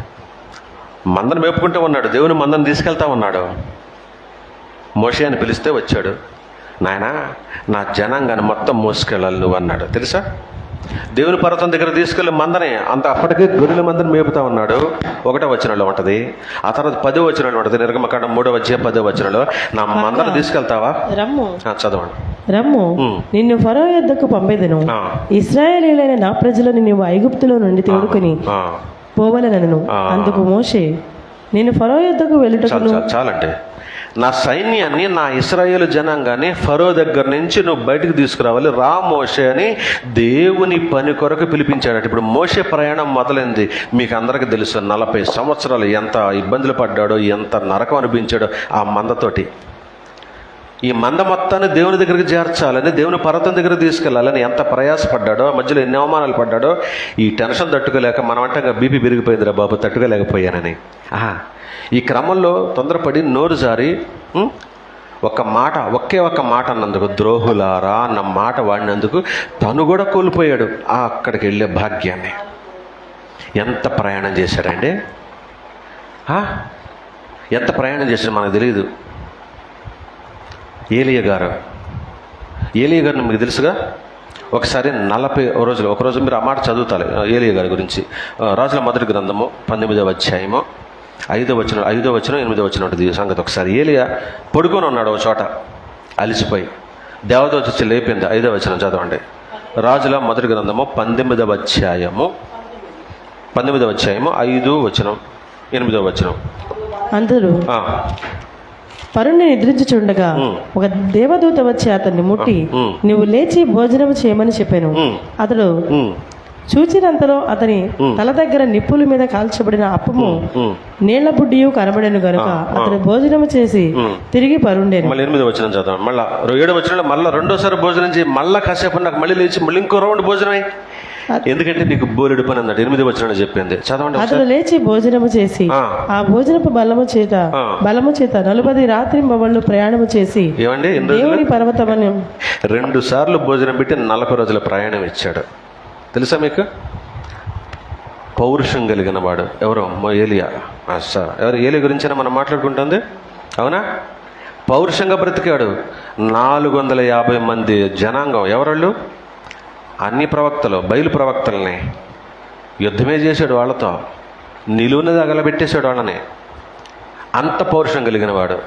మందను మేపుకుంటూ ఉన్నాడు, దేవుని మందను తీసుకెళ్తా ఉన్నాడు. మోషే అని పిలిస్తే వచ్చాడు. నాయనా, నా జనాంగాన్ని మొత్తం మోసుకెళ్ళాలి నువ్వు అన్నాడు. తెలుసా? దేవుని పర్వతం దగ్గర తీసుకెళ్ళి మందని అప్పటికే గొర్రెల మందని మేపుతా ఉన్నాడు. 1వ వచనంలో ఉంటుంది. ఆ తర్వాత 10వ వచనంలో ఉంటుంది. నిర్గమకాండం 3వ అధ్యాయం 10వ వచనంలో, నా మందను తీసుకెళ్తావా? రమ్ము, చదవండి. రమ్ము, నిన్ను ఫరో యొద్దకు పంపెదను. ఇశ్రాయేలీయులైన నా ప్రజలను నీవు ఐగుప్తులో నుండి తోడుకుని పోవలెనను. అందుకు మోషే, నేను ఫరో యొద్దకు వెళ్ళుటకును. చాలంటే, నా సైన్యాన్ని, నా ఇశ్రాయేలు జనాంగాన్ని ఫరో దగ్గర నుంచి నువ్వు బయటకు తీసుకురావాలి, రా మోషే అని దేవుని పని కొరకు పిలిపించాడట. ఇప్పుడు మోషే ప్రయాణం మొదలైంది. మీకు అందరికీ తెలుసు, 40 సంవత్సరాలు ఎంత ఇబ్బందులు పడ్డాడో, ఎంత నరకం అనిపించాడో ఆ మందతోటి. ఈ మంద మొత్తాన్ని దేవుని దగ్గరికి చేర్చాలని, దేవుని పర్వతం దగ్గర తీసుకెళ్లాలని ఎంత ప్రయాసపడ్డాడో, మధ్యలో ఎన్ని అవమానాలు పడ్డాడో. ఈ టెన్షన్ తట్టుకోలేక మనం అంటే బీపీ పెరిగిపోయిందిరా బాబు, తట్టుకోలేకపోయానని. ఈ క్రమంలో తొందరపడి నోరు జారి ఒకే ఒక్క మాట అన్నందుకు, ద్రోహులారా అన్న మాట వాడినందుకు తను కూడా కోల్పోయాడు అక్కడికి వెళ్ళే భాగ్యాన్ని. ఎంత ప్రయాణం చేశాడండి? ఎంత ప్రయాణం చేశాడు మనకు తెలియదు. ఏలియా గారిని మీకు తెలుసుగా. ఒకసారి 40 రోజులు, ఒకరోజు మీరు ఆ మాట చదువుతారు ఏలియా గారి గురించి. రాజుల మొదటి గ్రంథము 19వ అధ్యాయము 5వ వచనం 8వ వచనం ఉంటుంది ఈ సంగతి. ఒకసారి ఏలియా పడుకొని ఉన్నాడు ఒక చోట అలిసిపోయి. దేవదూత వచ్చి లేపింది. 5వ వచనం చదవండి. రాజుల మొదటి గ్రంథము 19వ అధ్యాయము 5వ వచనం 8వ వచనం. అందరూ పరుణ్ణి నిద్రించుచుండగా ఒక దేవదూత వచ్చి అతన్ని ముట్టి, నువ్వు లేచి భోజనం చేయమని చెప్పాను. అతడు చూచినంతలో అతని తల దగ్గర నిప్పుల మీద కాల్చబడిన అప్పము నీళ్ల బుడ్డియు కనబడేను గనుక అతను భోజనం చేసి తిరిగి పరుండేను. మళ్ళీ 8వ వచనం చదవండి. మళ్ళీ 7వ వచనంలో మళ్ళీ రెండోసారి భోజనం చేయి, మళ్ళీ కాసేపు నాకు మళ్ళీ లేచి మళ్ళీ ఇంకో రౌండ్ భోజనమై, ఎందుకంటే నీకు బోలెడు పని అన్నాడు. 8వ వచనంలో చెప్పింది. చదవండి. అతను లేచి భోజనము చేసి ఆ భోజనపు బలము చేత 40 రాత్రి బవళ్ళు ప్రయాణము చేసి ఏమండి దేవుని పర్వతమని 2 సార్లు భోజనం పెట్టి 40 రోజుల ప్రయాణం ఇచ్చాడు. తెలుసా మీకు? పౌరుషం కలిగిన వాడు ఎవరో ఏలియా. ఎవరు? ఏలియా గురించిన మనం మాట్లాడుకుంటుంది, అవునా? పౌరుషంగా బ్రతికాడు. 450 మంది జనాంగం. ఎవరోళ్ళు? అన్ని ప్రవక్తలు, బయలు ప్రవక్తల్ని యుద్ధమే చేశాడు వాళ్ళతో. నిలువున తగలబెట్టేశాడు వాళ్ళని. అంత పౌరుషం కలిగిన వాడు.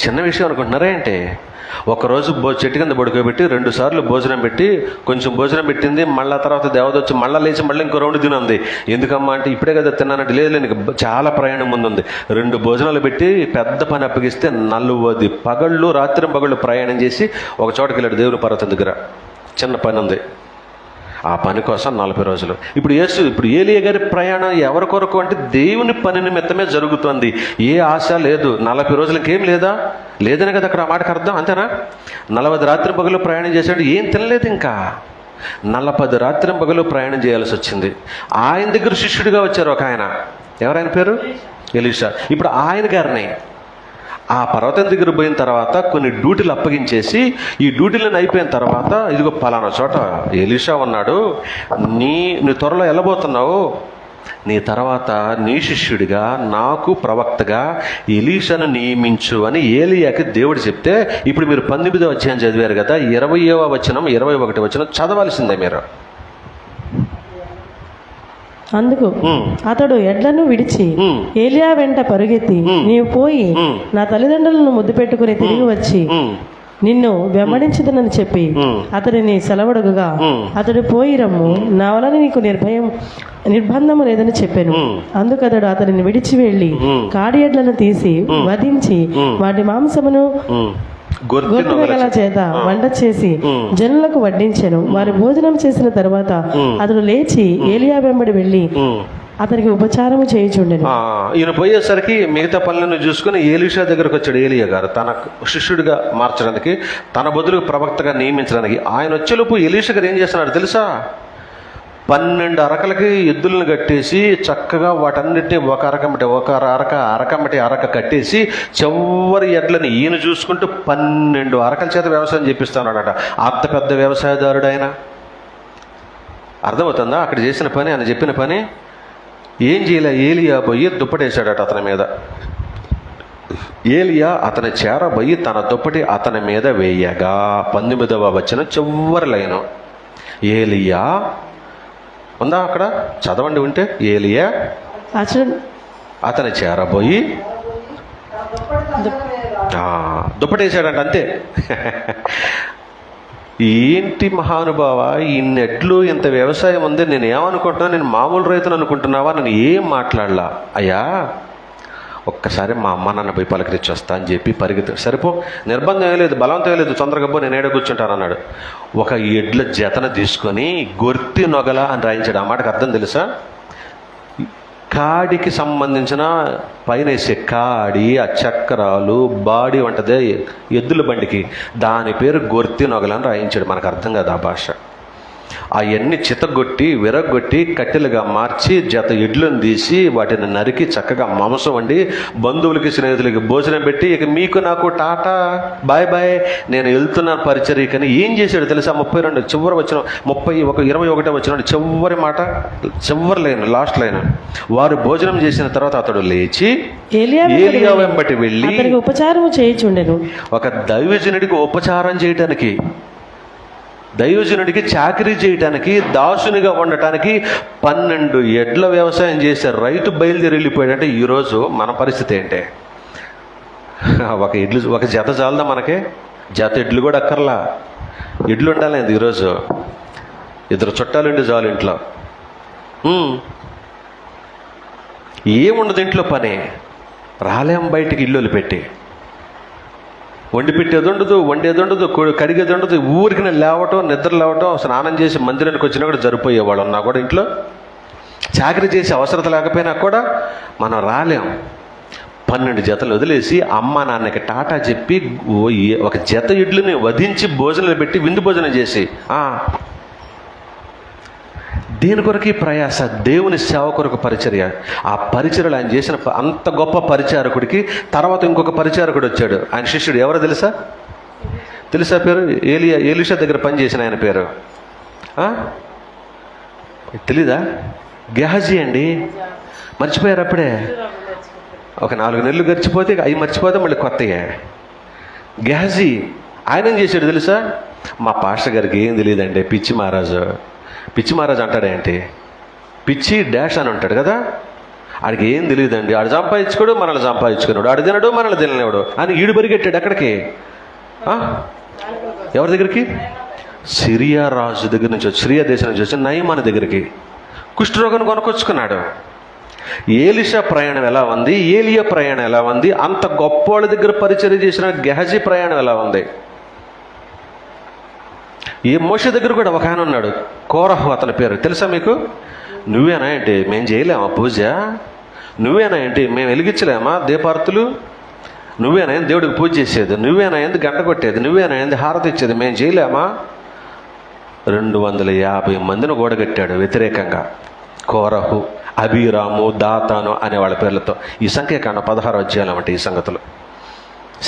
చిన్న విషయం అనుకుంటున్నారా అంటే? ఒకరోజు చెట్టు కింద పడుకోబెట్టి 2 సార్లు భోజనం పెట్టి, కొంచెం భోజనం పెట్టింది, మళ్ళీ తర్వాత దేవత వచ్చి మళ్ళీ లేచి మళ్ళీ ఇంకో రౌండ్ తినంది. ఎందుకమ్మా అంటే, ఇప్పుడే కదా తిన్నానంటే, లేదు నీకు చాలా ప్రయాణం ముందుంది. 2 భోజనాలు పెట్టి పెద్ద పని అప్పగిస్తే 40 పగళ్ళు రాత్రి పగళ్ళు ప్రయాణం చేసి ఒక చోటకి వెళ్ళాడు దేవుని పర్వతం దగ్గర. చిన్న పని ఉంది, ఆ పని కోసం 40 రోజులు. ఇప్పుడు ఏలియా గారి ప్రయాణం ఎవరి కొరకు అంటే దేవుని పని నిమిత్తమే జరుగుతుంది. ఏ ఆశ లేదు. 40 రోజులకి ఏం లేదని కదా అక్కడ ఆ మాటకు అర్థం. అంతేనా? 40 రాత్రి పగలు ప్రయాణం చేశాడు, ఏం తినలేదు. ఇంకా 40 రాత్రి పగలు ప్రయాణం చేయాల్సి వచ్చింది. ఆయన దగ్గర శిష్యుడిగా వచ్చారు ఒక ఆయన. ఎవరైన పేరు? ఎలీషా. ఇప్పుడు ఆయన గారిని ఆ పర్వతం దగ్గర పోయిన తర్వాత కొన్ని డ్యూటీలు అప్పగించేసి, ఈ డ్యూటీలను అయిపోయిన తర్వాత, ఇదిగో పలానా చోట ఎలీషా ఉన్నాడు, నీ త్వరలో వెళ్ళబోతున్నావు, నీ తర్వాత నీ శిష్యుడిగా నాకు ప్రవక్తగా ఎలీషాను నియమించు అని ఏలియాకి దేవుడు చెప్తే, ఇప్పుడు మీరు 19వ అధ్యాయం చదివారు కదా, 20వ వచనం 21వ వచనం చదవాల్సిందే మీరు. అందుకు అతడు ఎడ్లను విడిచి ఏలియా వెంట పరుగెత్తి, నీవు పోయి నా తల్లిదండ్రులను ముద్దు పెట్టుకుని తిరిగి వచ్చి నిన్ను వెంబడించదనని చెప్పి అతడిని సెలవడగుగా అతడు పోయి రమ్ము, నా వలన నీకు నిర్బంధము లేదని చెప్పాను. అందుకతడు అతడిని విడిచి వెళ్లి కాడి ఎడ్లను తీసి వధించి వాటి మాంసమును గొర్రెల చేత వంట చేసి జనులకు వడ్డించెను. వారి భోజనం చేసిన తరువాత అతడు లేచి ఏలియా వెంబడి వెళ్లి అతనికి ఉపచారము చేయుచుండెను. ఈయన పోయేసరికి మిగతా పనులను చూసుకుని ఏలీషా దగ్గరకు వచ్చాడు. ఏలియా గారు తన శిష్యుడిగా మార్చడానికి, తన బదులు ప్రవక్తగా నియమించడానికి. ఆయన వచ్చేలోపు ఎలీషా గారు ఏం చేస్తున్నాడు తెలుసా? 12 అరకలకి ఎద్దులను కట్టేసి చక్కగా వాటన్నిటిని ఒక అరక కట్టేసి చివరి ఎడ్లని ఈయన చూసుకుంటూ 12 అరకల చేత వ్యవసాయం చేపిస్తున్నాడట. అంత పెద్ద వ్యవసాయదారుడు ఆయన. అర్థమవుతుందా అక్కడ చేసిన పని, ఆయన చెప్పిన పని? ఏం చేయలే, ఏలియా పోయి దుప్పటేశాడట అతని మీద. ఏలియా అతని చేరబోయి తన దుప్పటి అతని మీద వేయగా 19వ వచనం చివరి లైను. ఏలియా ఉందా అక్కడ? చదవండి ఉంటే. ఏలియా అతని చేరబోయి దుప్పటేశాడంట, అంతే. ఏంటి మహానుభావ, ఇన్నెట్లు ఇంత వ్యవసాయం ఉంది, నేను ఏమనుకుంటున్నా, నేను మామూలు రైతును అనుకుంటున్నావా? నేను ఏం మాట్లాడలా. అయ్యా ఒక్కసారి మా అమ్మ నాన్న పోయి పలకరించి వస్తా అని చెప్పి పరిగెత్తాడు. సరిపో, నిర్బంధం ఏం లేదు, బలవంతం ఏం లేదు, తొందరగా పో, నేను ఏడ కూర్చుంటాను అన్నాడు. ఒక ఎడ్ల జతన తీసుకొని గొర్తి నొగల అని రాయించాడు. ఆ మాటకు అర్థం తెలుసా? కాడికి సంబంధించిన పైన వేసే కాడి, ఆ చక్రాలు, బాడీ ఉంటదే ఎద్దుల బండికి, దాని పేరు గొర్తి నొగల అని రాయించాడు. మనకు అర్థం కాదు ఆ భాష. అవన్నీ చితగొట్టి విరగొట్టి కట్టెలుగా మార్చి జత ఎడ్లను తీసి వాటిని నరికి చక్కగా మాంసం వండి బంధువులకి స్నేహితులకి భోజనం పెట్టి, ఇక మీకు నాకు టాటా బాయ్ బాయ్, నేను వెళ్తున్నాను పరిచర్యకని ఏం చేశాడు తెలుసా? 32 చివరి వచ్చిన 21 వచ్చిన చివరి మాట, చివరి లైన్, లాస్ట్ లైన్. వారు భోజనం చేసిన తర్వాత అతడు లేచి ఏలియా వెంబటి వెళ్ళి ఉపచారం చేయుచుండెను. ఒక దైవజనుడికి ఉపచారం చేయటానికి, దైవజనుడికి చాకరీ చేయటానికి, దాసునిగా ఉండటానికి 12 ఎడ్ల వ్యవసాయం చేసే రైతు బయలుదేరి వెళ్ళిపోయాడంటే ఈరోజు మన పరిస్థితి ఏంటే? ఒక జత చాలదా మనకి? జత ఎడ్లు కూడా అక్కర్లా, ఎడ్లు ఉండాలి ఈరోజు. 2 చుట్టాలుండి చాలు ఇంట్లో. ఏముండదు ఇంట్లో పని, రాలేం బయటికి ఇల్లు పెట్టి. వండి పెట్టేది ఉండదు, వండేది ఉండదు, కడిగేది ఉండదు. ఊరికి లేవటం, నిద్ర లేవటం, స్నానం చేసి మందిరానికి వచ్చినా కూడా సరిపోయేవాళ్ళు ఉన్నా కూడా ఇంట్లో చాకరీ చేసి అవసరత లేకపోయినా కూడా మనం రాలేం. 12 జతలు వదిలేసి అమ్మ నాన్నకి టాటా చెప్పి ఒక జత ఇడ్లుని వధించి భోజనాలు పెట్టి విందు భోజనం చేసి, దేని కొరకు ప్రయాస? దేవుని సేవ కొరకు పరిచర్య. ఆ పరిచర్యలు ఆయన చేసిన అంత గొప్ప పరిచారకుడికి తర్వాత ఇంకొక పరిచారకుడు వచ్చాడు. ఆయన శిష్యుడు ఎవరో తెలుసా పేరు? ఏలీషా దగ్గర పనిచేసిన ఆయన పేరు తెలీదా? గెహజీ అండి. మర్చిపోయారు అప్పుడే. ఒక 4 నెలలు గడిచిపోతే అవి మర్చిపోతే మళ్ళీ కొత్తగా. గెహజీ ఆయన ఏం చేశాడు తెలుసా? మా పాస్టర్ గారికి ఏం తెలియదండి, పిచ్చి మహారాజు అంటాడేంటి, పిచ్చి డాష్ అని ఉంటాడు కదా, ఆడికి ఏం తెలియదండి, ఆడు సంపాదించుకోడు, మనల్ని సంపాదించుకున్నాడు, ఆడు తినడు, మనల్ని తినలేడు అని ఈడు పరిగెట్టాడు. ఎక్కడికి? ఎవరి దగ్గరికి? సిరియా రాజు దగ్గర నుంచి వచ్చి, సిరియా దేశం నుంచి వచ్చి నయమాను దగ్గరికి కుష్ఠరోగాన్ని కొనుక్కొచ్చుకున్నాడు. ఏలీషా ప్రయాణం ఎలా ఉంది, ఏలియా ప్రయాణం ఎలా ఉంది, అంత గొప్ప వాళ్ళ దగ్గర పరిచర్య చేసిన గెహజీ ప్రయాణం ఎలా ఉంది? ఈ మోషే దగ్గర కూడా ఒక ఆయన ఉన్నాడు, కోరహు అతని పేరు. తెలుసా మీకు? నువ్వేనా ఏంటి మేము చేయలేమా పూజ? నువ్వేనా ఏంటి మేము వెలిగించలేమా దీపార్తులు? నువ్వేనా ఏంది దేవుడికి పూజ చేసేది? నువ్వేనా ఏంది గంట కొట్టేది? నువ్వేనా ఏంది హారతి ఇచ్చేది? మేము చేయలేమా? 250 మందిని కూడగట్టాడు వ్యతిరేకంగా. కోరహు, అబీరాము, దాతాను అనే వాళ్ళ పేర్లతో. ఈ సంఖ్యాకాండ 16 అధ్యాయాలు అంటే ఈ సంగతులు.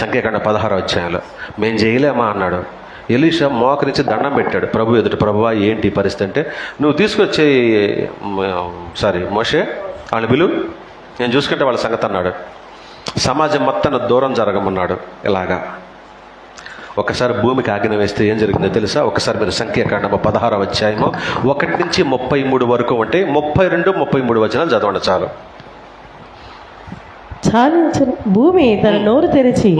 సంఖ్యాకాండ 16 అధ్యాయంలో మేము చేయలేమా అన్నాడు. ఎలీషా మోకరించి దండం పెట్టాడు ప్రభు ఎదుట. ప్రభువా ఏంటి పరిస్థితి అంటే, నువ్వు తీసుకొచ్చే మోషే వాళ్ళని పిలువు, నేను చూసుకుంటే వాళ్ళ సంగతి అన్నాడు. సమాజం మొత్తాన్ని దూరం జరగమన్నాడు. ఇలాగా ఒకసారి భూమికి ఆజ్ఞ వేస్తే ఏం జరిగిందో తెలుసా? ఒకసారి మీరు సంఖ్యాకాండము 16వ అధ్యాయము 1 నుంచి 33 వరకు ఉంటే 32, 33 వచనాలు చదవండి చాలు. భూమి తన నోరు తెరిచి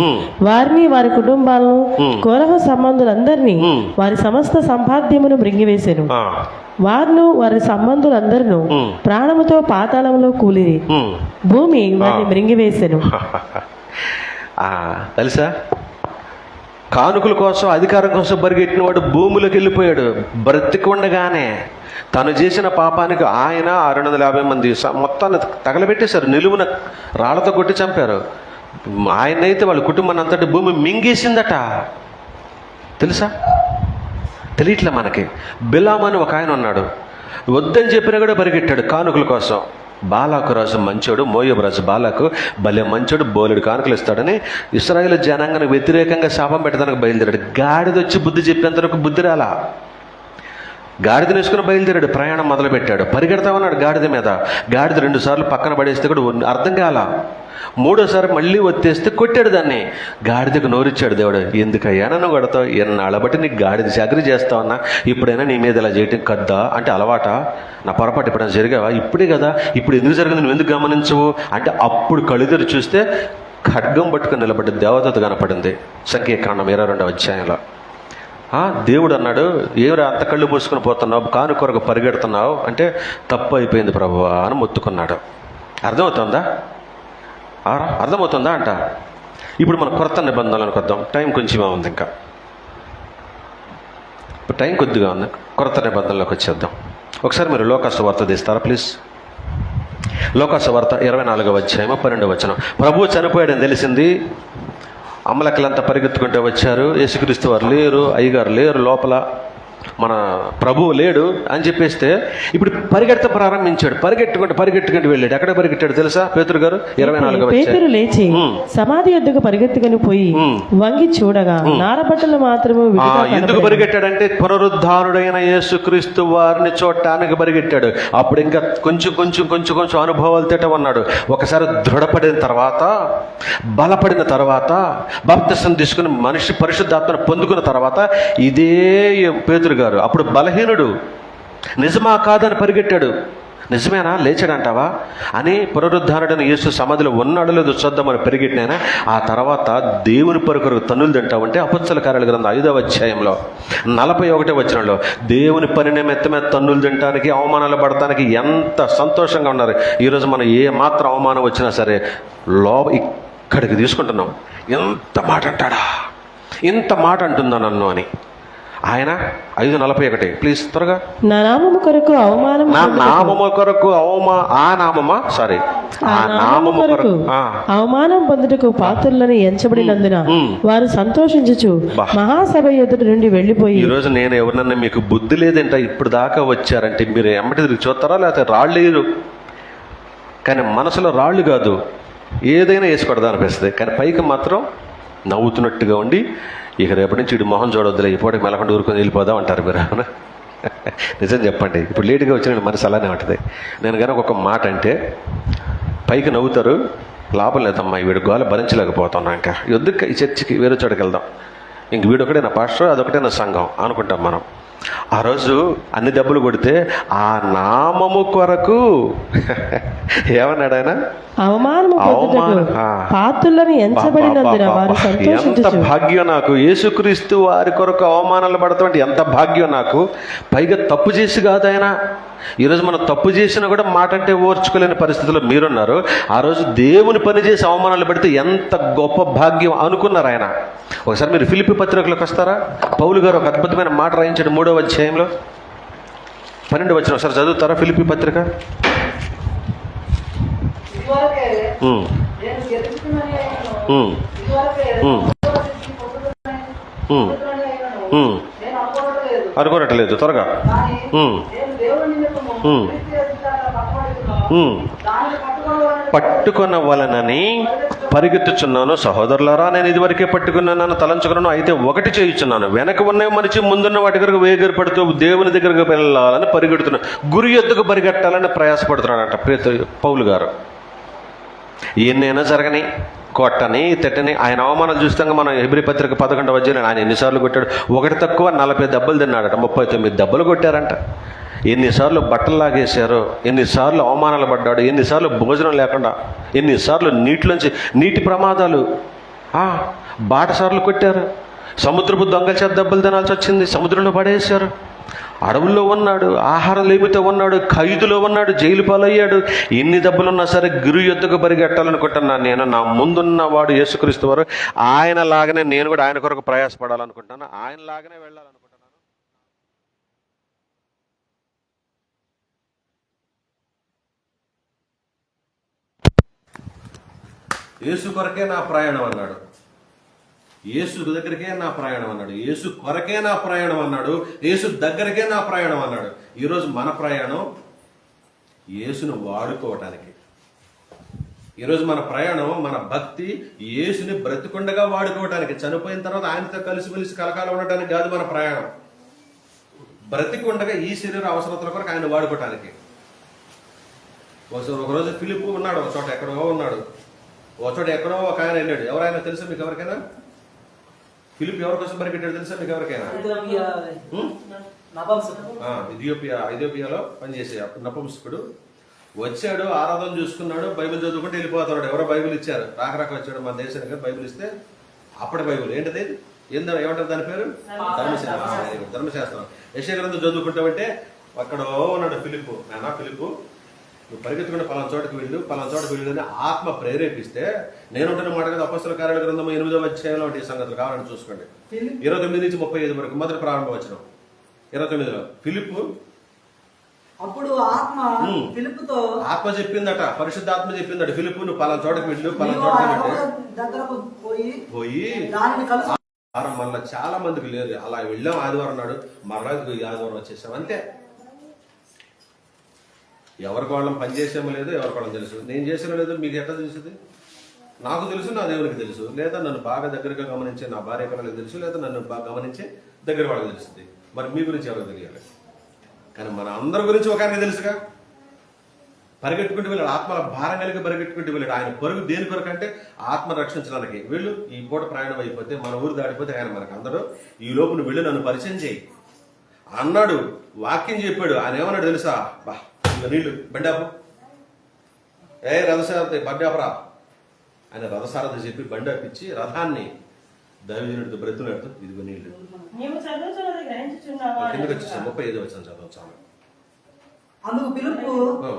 వారిని వారి కుటుంబాలను కోరహ సంబంధులందరినీ వారి సమస్త సంపాద్యమును మృంగివేసెను. వారును వారి సంబంధులందరూ ప్రాణముతో పాతాళంలో కూలిరి. భూమి వారిని మృంగివేసెను. తెలుసా, కానుకల కోసం అధికారం కోసం పరిగెట్టిన వాడు భూమిలోకి వెళ్ళిపోయాడు. బ్రతికి ఉండగానే తను చేసిన పాపానికి ఆయన 650 మంది మొత్తాన్ని తగలబెట్టేశారు, నిలువున రాళ్లతో కొట్టి చంపారు. ఆయనైతే వాళ్ళ కుటుంబాన్ని అంతటి భూమి మింగేసిందట. తెలుసా, తెలియట్లే మనకి. బిలాము అని ఒక ఆయన ఉన్నాడు, వద్దని చెప్పినా కూడా పరిగెట్టాడు కానుకల కోసం. బాలాకు రాజు మంచోడు, మోయాబు రాజు బాలాకు భలే మంచోడు, బోలెడు కానుకలు ఇస్తాడని ఇశ్రాయేలు జనాంగానికి వ్యతిరేకంగా శాపం పెట్టడానికి బయలుదేరాడు. గాడిదొచ్చి బుద్ధి చెప్పేంత వరకు బుద్ధి రాలా. గాడిదని వేసుకుని బయలుదేరాడు, ప్రయాణం మొదలుపెట్టాడు. పరిగెడతామన్నాడు గాడిద మీద. గాడిద 2 సార్లు పక్కన పడేస్తే కూడా అర్థం కాల. 3ఓసారి మళ్ళీ ఒత్తేస్తే కొట్టాడు దాన్ని. గాడిదకు నోరిచ్చాడు దేవుడు. ఎందుకయ్యా నన్ను కొడతావు? ఎన్నాళ్ళ బట్టి నీకు గాడిద చాకరీ చేస్తావన్నా, ఇప్పుడైనా నీ మీద ఇలా చేయటం కద్దా అంటే అలవాట? నా పొరపాటు ఎప్పుడైనా జరిగావా? ఇప్పుడే కదా, ఇప్పుడు ఎందుకు జరిగింది నువ్వు ఎందుకు గమనించవు అంటే అప్పుడు కళ్ళుదెరి చూస్తే ఖడ్గం పట్టుకుని నిలబడ్డ దేవదూత కనపడింది. సంఖ్యాకాండం 22వ అధ్యాయంలో. దేవుడు అన్నాడు, ఏమిరా అంత కళ్ళు మూసుకొని పోతున్నావు, కాను కొరకు పరిగెడుతున్నావు అంటే, తప్పు అయిపోయింది ప్రభువా అని మొత్తుకున్నాడు. అర్థమవుతుందా? అర్థమవుతుందా అంట. ఇప్పుడు మన కొత్త నిబంధనలకు వద్దాం. టైం కొంచెమే ఉంది, ఇంకా ఇప్పుడు టైం కొద్దిగా ఉంది. కొత్త నిబంధనలోకి వచ్చేద్దాం. ఒకసారి మీరు లోకాసు వార్త తీస్తారా ప్లీజ్? లోకాసు వార్త 24వ అధ్యాయం 12వ వచనం. ప్రభువు చనిపోయాడని తెలిసింది. అమలక్కలంతా పరిగెత్తుకుంటూ వచ్చారు. యేసుక్రీస్తు వారు లేరు, అయ్యగారు లేరు, లోపల మన ప్రభువు లేడు అని చెప్పేస్తే ఇప్పుడు ప్రారంభించాడు. పరిగెట్టుకుంటూ వెళ్ళాడు. ఎక్కడ పరిగెట్టాడు తెలుసా? పేతురు గారు 24వ పేతురు లేచి సమాధి యొద్దకు పరిగెత్తుకుని పోయి వంగి చూడగా నారబట్టలు మాత్రమే. ఎందుకు పరిగెట్టాడంటే పునరుద్ధానుడైన యేసుక్రీస్తు వారిని చూడటానికి పరిగెట్టాడు. అప్పుడు ఇంకా కొంచెం అనుభవాలు తేట ఉన్నాడు. ఒకసారి దృఢపడిన తర్వాత, బలపడిన తర్వాత, బాప్తిసం తీసుకుని మనిషి పరిశుద్ధాత్మను పొందుకున్న తర్వాత ఇదే పేతురు గారు అప్పుడు బలహీనుడు, నిజమా కాదని పరిగెట్టాడు. నిజమేనా, లేచాడంటావా అని పునరుద్ధారుడైన యేసు సమాధిలో ఉన్నాడో లేదో చూద్దామని పరిగెట్టినాయన. ఆ తర్వాత దేవుని కొరకు తన్నులు తింటామంటే అపొస్తలుల కార్యాల గ్రంథం 5వ అధ్యాయంలో 41వ వచనంలో దేవుని పని నిమిత్తమే తన్నులు తినడానికి, అవమానాలు పడటానికి ఎంత సంతోషంగా ఉన్నారు. ఈరోజు మనం ఏ మాత్రం అవమానం వచ్చినా సరే ఇక్కడికి తీసుకుంటున్నాం. ఎంత మాట అంటాడా, ఇంత మాట అంటుందా నన్ను అని. ఆయన 5:41 ప్లీజ్ త్వరగా. నా నామము కొరకు అవమానం, నా నామము కొరకు అవమానం పొందుటకు పాత్రులను ఎంచబడినందున వారు సంతోషించుచు మహాసభ ఎదుటి నుండి వెళ్ళిపోయి. ఈరోజు నేను ఎవరినన్నా మీకు బుద్ధి లేదంట ఇప్పుడు దాకా వచ్చారంటే మీరు ఎమ్మటి తిరిగి చూస్తారా, లేకపోతే రాళ్ళు వేయరు. కానీ మనసులో రాళ్ళు కాదు, ఏదైనా వేసి కొడదా అనిపిస్తుంది. కానీ పైకి మాత్రం నవ్వుతున్నట్టుగా ఉండి ఇక రేపటి నుంచి ఇటు మొహం చూడొద్దులే, ఇప్పటికి మెలకుండా ఊరుకొని వెళ్ళిపోదాం అంటారు మీరు. అవునా? నిజం చెప్పండి, ఇప్పుడు లేటుగా వచ్చిన మనసు అలానే ఉంటుంది. నేను కనుక ఒక మాట అంటే పైకి నవ్వుతారు, లాభం లేదమ్మా వీడు గోల భరించలేకపోతున్నా, ఇంకా ఎందుకు ఈ చర్చికి వేరే చోటుకి వెళ్దాం, ఇంక వీడొకటే నా పాస్టర్, అదొకటే నా సంఘం అనుకుంటాం మనం. ఆ రోజు అన్ని దెబ్బలు కొడితే ఆ నామము కొరకు ఏమన్నాడు ఆయన? ఎంత భాగ్యం నాకు, యేసుక్రీస్తు వారి కొరకు అవమానాలు పడతామంటే ఎంత భాగ్యం నాకు. పైగా తప్పు చేసి కాదు ఆయన. ఈరోజు మనం తప్పు చేసినా కూడా మాట అంటే ఓర్చుకోలేని పరిస్థితిలో మీరున్నారు. ఆ రోజు దేవుని పని చేసి అవమానాలు పెడితే ఎంత గొప్ప భాగ్యం అనుకున్నారు ఆయన. ఒకసారి మీరు ఫిలిప్పీ పత్రికలోకి వస్తారా? పౌలు గారు ఒక అద్భుతమైన మాట రాయించాడు 3వ అధ్యాయంలో 12వ వచనం. ఒకసారి చదువుతారా ఫిలిప్పీ పత్రిక? అనుకోనట్లేదు త్వరగా. పట్టుకొన వలనని పరిగెత్తుచున్నాను సహోదరులారా, నేను ఇదివరకే పట్టుకున్నాను తలంచుకున్నాను, అయితే ఒకటి చేయుచున్నాను, వెనక ఉన్నవి మనిషి ముందున్న వాటి దగ్గరకు వేగరు పడుతూ దేవుని దగ్గరకు వెళ్ళాలని పరిగెడుతున్నాను, గురి ఎద్దుకు పరిగెట్టాలని ప్రయాసపడుతున్నాడంట పౌలు గారు. ఎన్నైనా జరగని, కొట్టని, తిట్టని, ఆయన అవమానాలు చూస్తాగా మనం హెబ్రీ పత్రిక 11వ అధ్యాయం ఆయన ఎన్నిసార్లు కొట్టాడు? ఒకటి తక్కువ 40 దెబ్బలు తిన్నాడట, 39 దెబ్బలు కొట్టారంట. ఎన్నిసార్లు బట్టలు లాగేశారో, ఎన్నిసార్లు అవమానాలు పడ్డాడు, ఎన్నిసార్లు భోజనం లేకుండా, ఎన్నిసార్లు నీటి ప్రమాదాలు, బాటసార్లు కొట్టారు, సముద్రపు దొంగల చేత దెబ్బలు తినాల్సి వచ్చింది, సముద్రంలో పడేశారు, అడవుల్లో ఉన్నాడు, ఆహారం లేమితో ఉన్నాడు, ఖైదులో ఉన్నాడు, జైలు పాలయ్యాడు. ఎన్ని దెబ్బలున్నా సరే గిరి యుద్ధకు పరిగెట్టాలనుకుంటున్నాను నేను. నా ముందున్న వాడు యేసుక్రీస్తు వారు. ఆయన లాగానే నేను కూడా ఆయన కొరకు ప్రయాసపడాలనుకుంటున్నాను, ఆయన లాగానే వెళ్ళాలనుకుంటున్నాను. యేసు కొరకే నా ప్రయాణం అన్నాడు, యేసు దగ్గరికే నా ప్రయాణం అన్నాడు, యేసు కొరకే నా ప్రయాణం అన్నాడు, యేసు దగ్గరకే నా ప్రయాణం అన్నాడు. ఈరోజు మన ప్రయాణం యేసును వాడుకోవటానికి. ఈరోజు మన ప్రయాణం, మన భక్తి యేసుని బ్రతికుండగా వాడుకోవటానికి. చనిపోయిన తర్వాత ఆయనతో కలిసిమెలిసి కలకాలం ఉండటానికి కాదు మన ప్రయాణం. బ్రతికి ఉండగా ఈ శరీర అవసరతల కొరకు ఆయన వాడుకోవటానికి. ఒకరోజు ఫిలిప్పు ఉన్నాడు, ఒక చోట ఎక్కడో ఉన్నాడు, ఒక చోట ఎక్కడో ఒక ఆయన వెళ్ళాడు. ఎవరైనా తెలుసా మీకు? ఎవరికైనా ఫిలిప్ ఎవరి కోసం పరిగెట్టాడు తెలుసా మీకు? ఎవరికైనా? ఇథియోపియాలో పనిచేసే నపుంసకుడు వచ్చాడు, ఆరాధన చూసుకున్నాడు, బైబిల్ చదువుకుంటే వెళ్ళిపోతున్నాడు. ఎవరో బైబిల్ ఇచ్చారు, రాక వచ్చాడు మన దేశానికి. బైబిల్ ఇస్తే అప్పటి బైబిల్ ఏంటది, ఏమంటారు దాని పేరు? ధర్మశాస్త్రం. యెషయా గ్రంథం చదువుకుంటామంటే అక్కడో ఉన్నాడు ఫిలిప్పు. నానా ఫిలిప్పు, నువ్వు పరిగెత్తుకుంటే పలానా చోటకి వెళ్ళని ఆత్మ ప్రేరేపిస్తే, నేనుంటున్న మాట కదా అపొస్తలుల కార్యాల గ్రంథం 8వ అధ్యాయంలో వంటి సంగతులు కావాలని చూసుకోండి. 29 నుంచి 35 వరకు మొదటి ప్రారంభం వచ్చిన 29లో ఫిలిప్పు అప్పుడు ఆత్మ చెప్పిందట, పరిశుద్ధాత్మ చెప్పిందట, ఫిలిప్పు నువ్వు పలానా చోటకి వెళ్ళు, పలానా చోటకి పోయి మళ్ళీ చాలా మందికి లేదు. అలా వెళ్ళాం, ఆదివారం నాడు, మరలా ఆదివారం వచ్చేసాం, అంతే. ఎవరికి వాళ్ళం పని చేసామో లేదో ఎవరికి వాళ్ళని తెలుసు. నేను చేసానో లేదో మీకు ఎట్లా తెలుస్తుంది? నాకు తెలుసు, నా దేవునికి తెలుసు. లేదా నన్ను బాగా దగ్గరగా గమనించే నా భార్య పిల్లలకు తెలుసు, లేదా నన్ను బాగా గమనించే దగ్గర వాళ్ళకి తెలుస్తుంది. మరి మీ గురించి ఎవరికి తెలియాలి? కానీ మన అందరి గురించి ఒక ఆయనకి తెలుసుగా. పరిగెట్టుకుంటూ వెళ్ళాడు, ఆత్మల భారం కలిగి పరిగెట్టుకుంటూ వెళ్ళాడు. ఆయన పరుగు దేని కొరకు అంటే ఆత్మ రక్షించడానికి. వీళ్ళు ఈ పూట ప్రయాణం అయిపోతే, మన ఊరు దాడిపోతే ఆయన మనకు అందరూ ఈ లోపు నువ్వు వెళ్ళి నన్ను పరిచయం చేయి అన్నాడు. వాక్యం చెప్పాడు. ఆయన ఏమన్నాడు తెలుసా? బా నీళ్లు బండాపు, రథసారథి బండాపరా. ఆయన రథసారథి చెప్పి బండాపిచ్చి రథాన్ని దైవజనుడితో బ్రతుకున్నాడు. ఇదిగో నీళ్లు. కిందకి వచ్చేసాను, 35 వచ్చాను, చదవచ్చు. అందుకు ఫిలిప్పు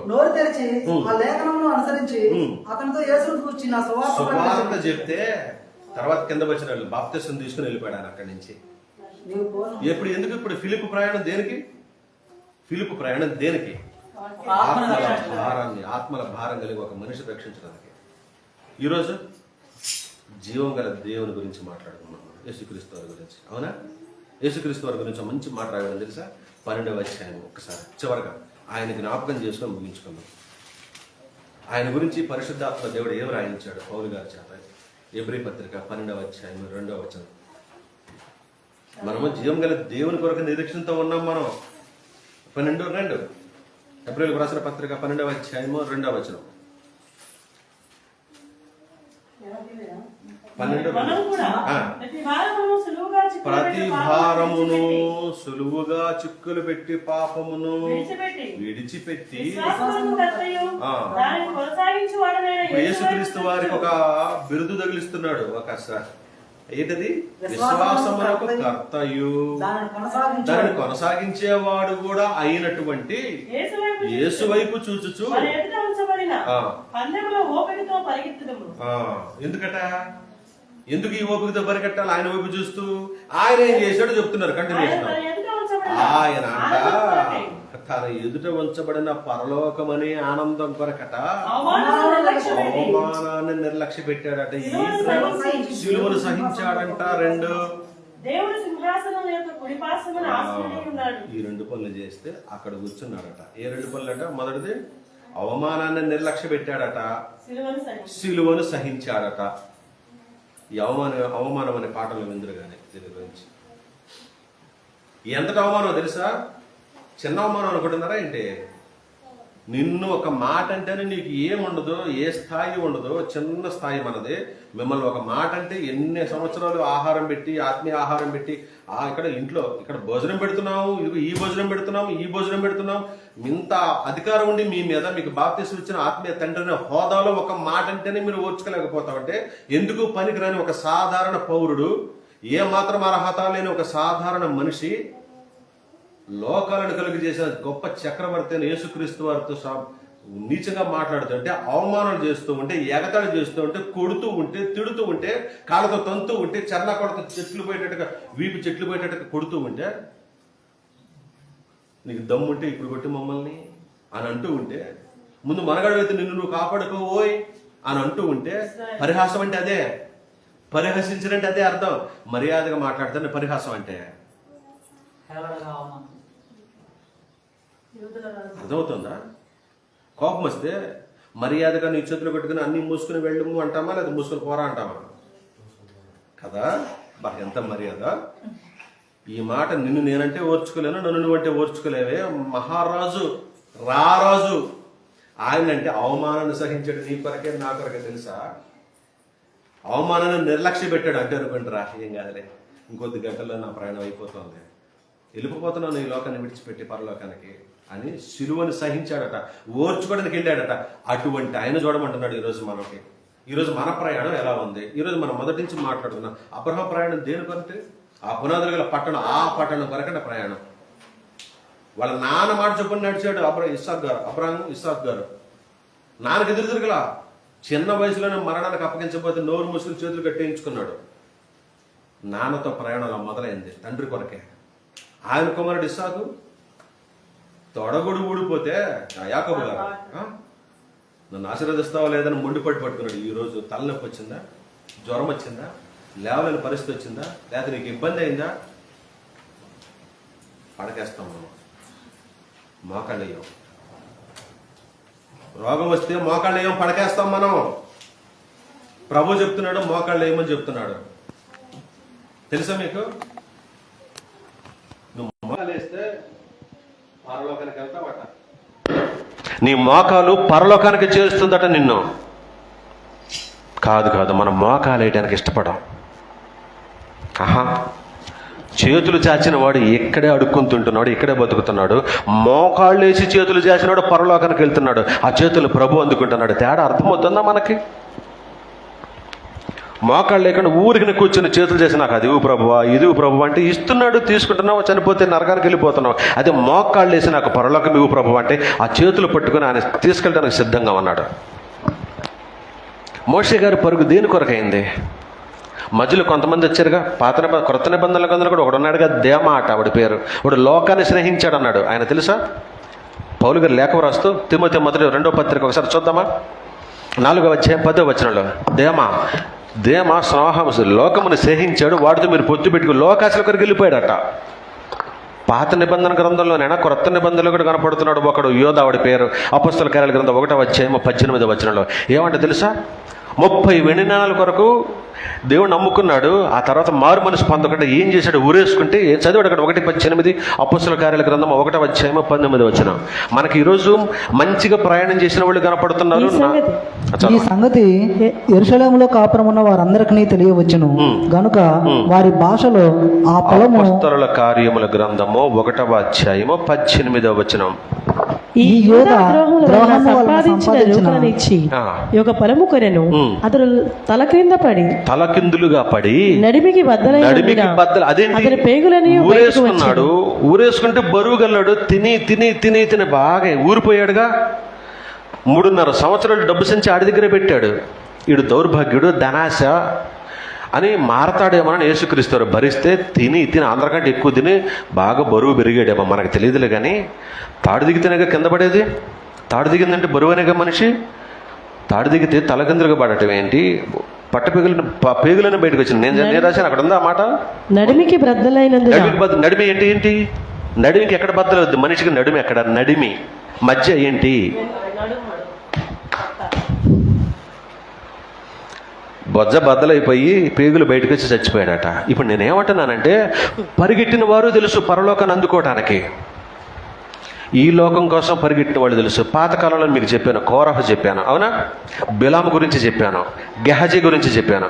నోరు తెరిచి ఆ లేఖనమును అనుసరించి అతనితో యేసును గూర్చి నా సువార్త చెప్తే తర్వాత కింద వచ్చిన వాళ్ళు బాప్తిసం తీసుకుని వెళ్ళిపోయాడు ఆయన అక్కడి నుంచి. ఇప్పుడు ఫిలిప్పు ప్రయాణం దేనికి? ఫిలిప్పు ప్రయాణం దేనికి? ఆత్మల భారం కలిగి ఒక మనిషి రక్షించడానికి. ఈరోజు జీవం గల దేవుని గురించి మాట్లాడుకున్నాం, యేసుక్రీస్తు వారి గురించి. అవునా? యేసుక్రీస్తు వారి గురించి మంచి మాట రాయడం తెలుసా? 12వ అధ్యాయం ఒక్కసారి చివరిగా ఆయన జ్ఞాపకం చేసుకొని ముగించుకున్నాం. ఆయన గురించి పరిశుద్ధాత్మ దేవుడు ఏం రాయించాడు పౌలు గారి చేత? ఎబ్రీ పత్రిక 12వ అధ్యాయం 2వ వచనం. మనము జీవం గల దేవుని కొరకు నిరీక్షణతో ఉన్నాం. మనం 12:2 ఏప్రిల్ రాసిన పత్రిక 12వ అధ్యాయము 2వ వచనం. 12 ప్రతి భారమును సులువుగా చిక్కులు పెట్టి పాపమును విడిచిపెట్టి యేసుక్రీస్తు వారికి ఒక బిరుదు తగిలిస్తున్నాడు. ఒక ఏంటది? విశ్వాసమునకు కర్తయు దానిని కొనసాగించేవాడు కూడా అయినటువంటి యేసు వైపు చూచుచు. ఎందుకట? ఎందుకు ఈ ఓపికతో పరిగెట్టాలి? ఆయన వైపు చూస్తూ. ఆయన ఏం చేశాడో చెప్తున్నారు, కంటిన్యూషన్. ఆయన అంట తన ఎదుట ఉంచబడిన పరలోకమనే ఆనందం కొరకట అవమానాన్ని నిర్లక్ష్య పెట్టాడట. ఈ శిలువను సహించాడంట. 2 ఈ 2 పనులు చేస్తే అక్కడ కూర్చున్నాడట. ఏ 2 పనులు అంట? మొదటిది అవమానాన్ని నిర్లక్ష్య పెట్టాడట, శిలువను సహించాడట. ఈ అవమానం అనే పాటలు విందురుగానే దీని గురించి. ఎంతటి అవమానం తెలుసా? చిన్న అవమానం అనుకుంటున్నారా ఏంటి? నిన్ను ఒక మాట అంటేనే నీకు ఏముండదు, ఏ స్థాయి ఉండదు, చిన్న స్థాయి మనది. మిమ్మల్ని ఒక మాట అంటే ఎన్ని సంవత్సరాలు ఆహారం పెట్టి, ఆత్మీయ ఆహారం పెట్టి ఇక్కడ ఇంట్లో ఇక్కడ భోజనం పెడుతున్నాము, ఇది ఈ భోజనం పెడుతున్నాము, ఈ భోజనం పెడుతున్నాం, ఇంత అధికారం ఉండి మీ మీద మీకు బాప్తిసం ఇచ్చిన ఆత్మీయ తండ్రి హోదాలో ఒక మాట అంటేనే మీరు ఓర్చుకోలేకపోతామంటే ఎందుకు పనికిరాని ఒక సాధారణ పౌరుడు, ఏ మాత్రం అర్హత లేని ఒక సాధారణ మనిషి లోకాలను కలిగి చేసిన గొప్ప చక్రవర్తి అయిన యేసుక్రీస్తు వారితో నీచంగా మాట్లాడుతుంటే, అవమానాలు చేస్తూ ఉంటే, ఎగతాళి చేస్తూ ఉంటే, కొడుతూ ఉంటే, తిడుతూ ఉంటే, కాళ్ళతో తంతూ ఉంటే, చర్ణకొడతో చెట్లు పోయేటట్టుగా వీపు చెట్లు పోయేటట్టుగా కొడుతూ ఉంటే, నీకు దమ్ముంటే ఇప్పుడు కొట్టి మమ్మల్ని అని అంటూ ఉంటే, ముందు మనగడవైతే నిన్ను నువ్వు కాపాడుకోవోయ్ అని అంటూ ఉంటే, పరిహాసం అంటే అదే. పరిహసించినంటే అదే అర్థం. మర్యాదగా మాట్లాడితే పరిహాసం అంటే అర్థమవుతుందా? కోపం వస్తే మర్యాదగా నీ చేతులు పెట్టుకుని అన్ని మూసుకుని వెళ్ళము అంటామా, లేదా మూసుకుని పోరా అంటామా? కదా, బాగా ఎంత మర్యాద. ఈ మాట నిన్ను నేనంటే ఓర్చుకోలేను, నన్ను నువ్వంటే ఓర్చుకోలేవే. మహారాజు రారాజు ఆయన అంటే అవమానాన్ని సహించాడు. నీ కొరకే నా కొరకే తెలుసా? అవమానాన్ని నిర్లక్ష్య పెట్టాడు అంటే అనుకుంటారా, ఏం కాదులే ఇంకొద్ది గంటల్లో నా ప్రయాణం అయిపోతుంది, వెళ్ళిపోతున్నాను ఈ లోకాన్ని విడిచిపెట్టి పరలోకానికి అని సిలువను సహించాడట, ఓర్చుకోవడానికి వెళ్ళాడట. అటువంటి ఆయన చూడమంటున్నాడు ఈరోజు మనకి. ఈరోజు మన ప్రయాణం ఎలా ఉంది? ఈరోజు మనం మొదటి నుంచి మాట్లాడుతున్నాం. అబ్రహాం ప్రయాణం దేని కొరకే? ఆ పునాదులు గల పట్టణం, ఆ పట్టణం కొరకట ప్రయాణం. వాళ్ళ నాన్న మాట చొప్పున నడిచాడు అబ్రహాం ఇస్సాక్ గారు. నాన్నకు ఎదురు తిరగలా. చిన్న వయసులోనే మరణానికి అప్పగించబోతే నోరు మూసుకుని చేతులు కట్టేయించుకున్నాడు. నాన్నతో ప్రయాణం మొదలైంది తండ్రి కొరకే. ఆయన కుమారుడు ఇస్సాకు తొడగుడు ఊడిపోతే యాకోబు గారు నన్ను ఆశీర్వదిస్తావా లేదని మొండిపట్టు పట్టుకున్నాడు. ఈరోజు తలనొప్పి వచ్చిందా, జ్వరం వచ్చిందా, లేవలేని పరిస్థితి వచ్చిందా, లేకపోతే నీకు ఇబ్బంది అయిందా, పడకేస్తాం మనం. మోకాళ్ళు వేయం. రోగం వస్తే మోకాళ్ళు వేయం, పడకేస్తాం మనం. ప్రభు చెప్తున్నాడు మోకాళ్ళు వేయమని చెప్తున్నాడు. తెలుసా మీకు? నువ్వు మోకాలు వేస్తే పరలోకానికి వెళ్తావట. నీ మోకాలు పరలోకానికి చేస్తుందట నిన్ను. కాదు మనం మోకాలు వేయడానికి ఇష్టపడం. చేతులు చాచిన వాడు ఇక్కడే అడుక్కుంటుంటున్నాడు, ఇక్కడే బతుకుతున్నాడు. మోకాళ్ళు వేసి చేతులు చాచినాడు పరలోకానికి వెళ్తున్నాడు. ఆ చేతులు ప్రభు అందుకుంటున్నాడు. తేడా అర్థమవుతుందా మనకి? మోకాళ్ళు లేకుండా ఊరికి కూర్చొని చేతులు చేసి నాకు అది ప్రభువా ఇది ప్రభు అంటే ఇస్తున్నాడు, తీసుకుంటున్నావు, చనిపోతే నరకానికి వెళ్ళిపోతున్నావు. అదే మోకాళ్ళు వేసి నాకు పరలోకం ఇవ్వు ప్రభు అంటే ఆ చేతులు పట్టుకుని ఆయన తీసుకెళ్ళడానికి సిద్ధంగా ఉన్నాడు. మోషే గారి పరుగు దేని కొరకైంది? మధ్యలో కొంతమంది వచ్చారుగా, క్రొత్త నిబంధనల కొందరు కూడా ఒకడు ఉన్నాడుగా, దేమ ఆట వాడి పేరు. వాడు లోకాన్ని స్నేహించాడు అన్నాడు. ఆయన తెలుసా? పౌలు గారు లేఖ రాస్తూ తిమోతి మొదటి 2వ పత్రిక ఒకసారి చూద్దామా? 4వ అధ్యాయం 10వ వచనంలో దేమ స్నేహం లోకమును స్నేహించాడు, వాడితో మీరు పొత్తు పెట్టుకుని లోకాశల కొరకు వెళ్ళిపోయాడట. పాత నిబంధన గ్రంథంలోనైనా క్రొత్త నిబంధనలు కూడా కనపడుతున్నాడు ఒకడు, యోధ వాడి పేరు. అపొస్తలుల కార్యాల గ్రంథం 1వ అధ్యాయం 18వ వచనంలో ఏమంటే తెలుసా? 30 వెండి నాణాల కొరకు దేవుడు నమ్ముకున్నాడు. ఆ తర్వాత మారు మనసు పొందకుండా ఏం చేశాడు? ఊరేసుకుంటే చదివాడు అక్కడ 1:18 అపొస్తలుల కార్యాల గ్రంథం 1వ అధ్యాయం 19వ వచనం. మనకి ఈరోజు మంచిగా ప్రయాణం చేసిన వాళ్ళు కనపడుతున్నారు. ఈ సంగతి యెరూషలేములో కాపురం ఉన్న వారందరికీ తెలియవచ్చును గనుక వారి భాషలో ఆ పొలము. అపొస్తలుల కార్యముల గ్రంథము 1వ అధ్యాయము 18వ వచనం. ఈ యూదా ద్రోహము సంపాదించిన రూపానిచ్చి ఒక పొలము కొనెను. అతడు తలకిందులుగా పడి నడిమికి బద్దలు అదేంటి ఊరేసుకున్నాడు. ఊరేసుకుంటే బరువు గల్లాడు. తిని తిని తిని తిని బాగా ఊరిపోయాడుగా. 3.5 సంవత్సరాలు డబ్బు సంచి ఆడి దగ్గర పెట్టాడు. వీడు దౌర్భాగ్యుడు, ధనాశ అని మారతాడేమోనని యేసుక్రీస్తు భరిస్తే తిని తిని అందరికంటే ఎక్కువ తిని బాగా బరువు పెరిగాడేమో మనకు తెలియదులే. కానీ తాడు దిగితేనేగా కింద పడేది. తాడు దిగిందంటే బరువు అనేగా మనిషి. తాడు దిగితే తలకిందులుగా పడటం ఏంటి? పేగులను బయటకు వచ్చింది. నేను రాశాను, అక్కడ ఉందా మాట? నడిమికి నడిమి ఏంటి ఏంటి నడిమికి ఎక్కడ బద్దలవుద్ది? మనిషికి నడిమి ఎక్కడ? నడిమి మధ్య ఏంటి? బొజ్జ బద్దలైపోయి పేగులు బయటకు వచ్చి చచ్చిపోయాడట. ఇప్పుడు నేనేమంటున్నానంటే పరిగెట్టిన వారు తెలుసు పరలోకాన్ని అందుకోవటానికి. ఈ లోకం కోసం పరిగెట్టిన వాళ్ళు తెలుసు. పాతకాలంలో మీకు చెప్పాను, కోరహు చెప్పాను, అవునా? బిలాము గురించి చెప్పాను, గెహజీ గురించి చెప్పాను.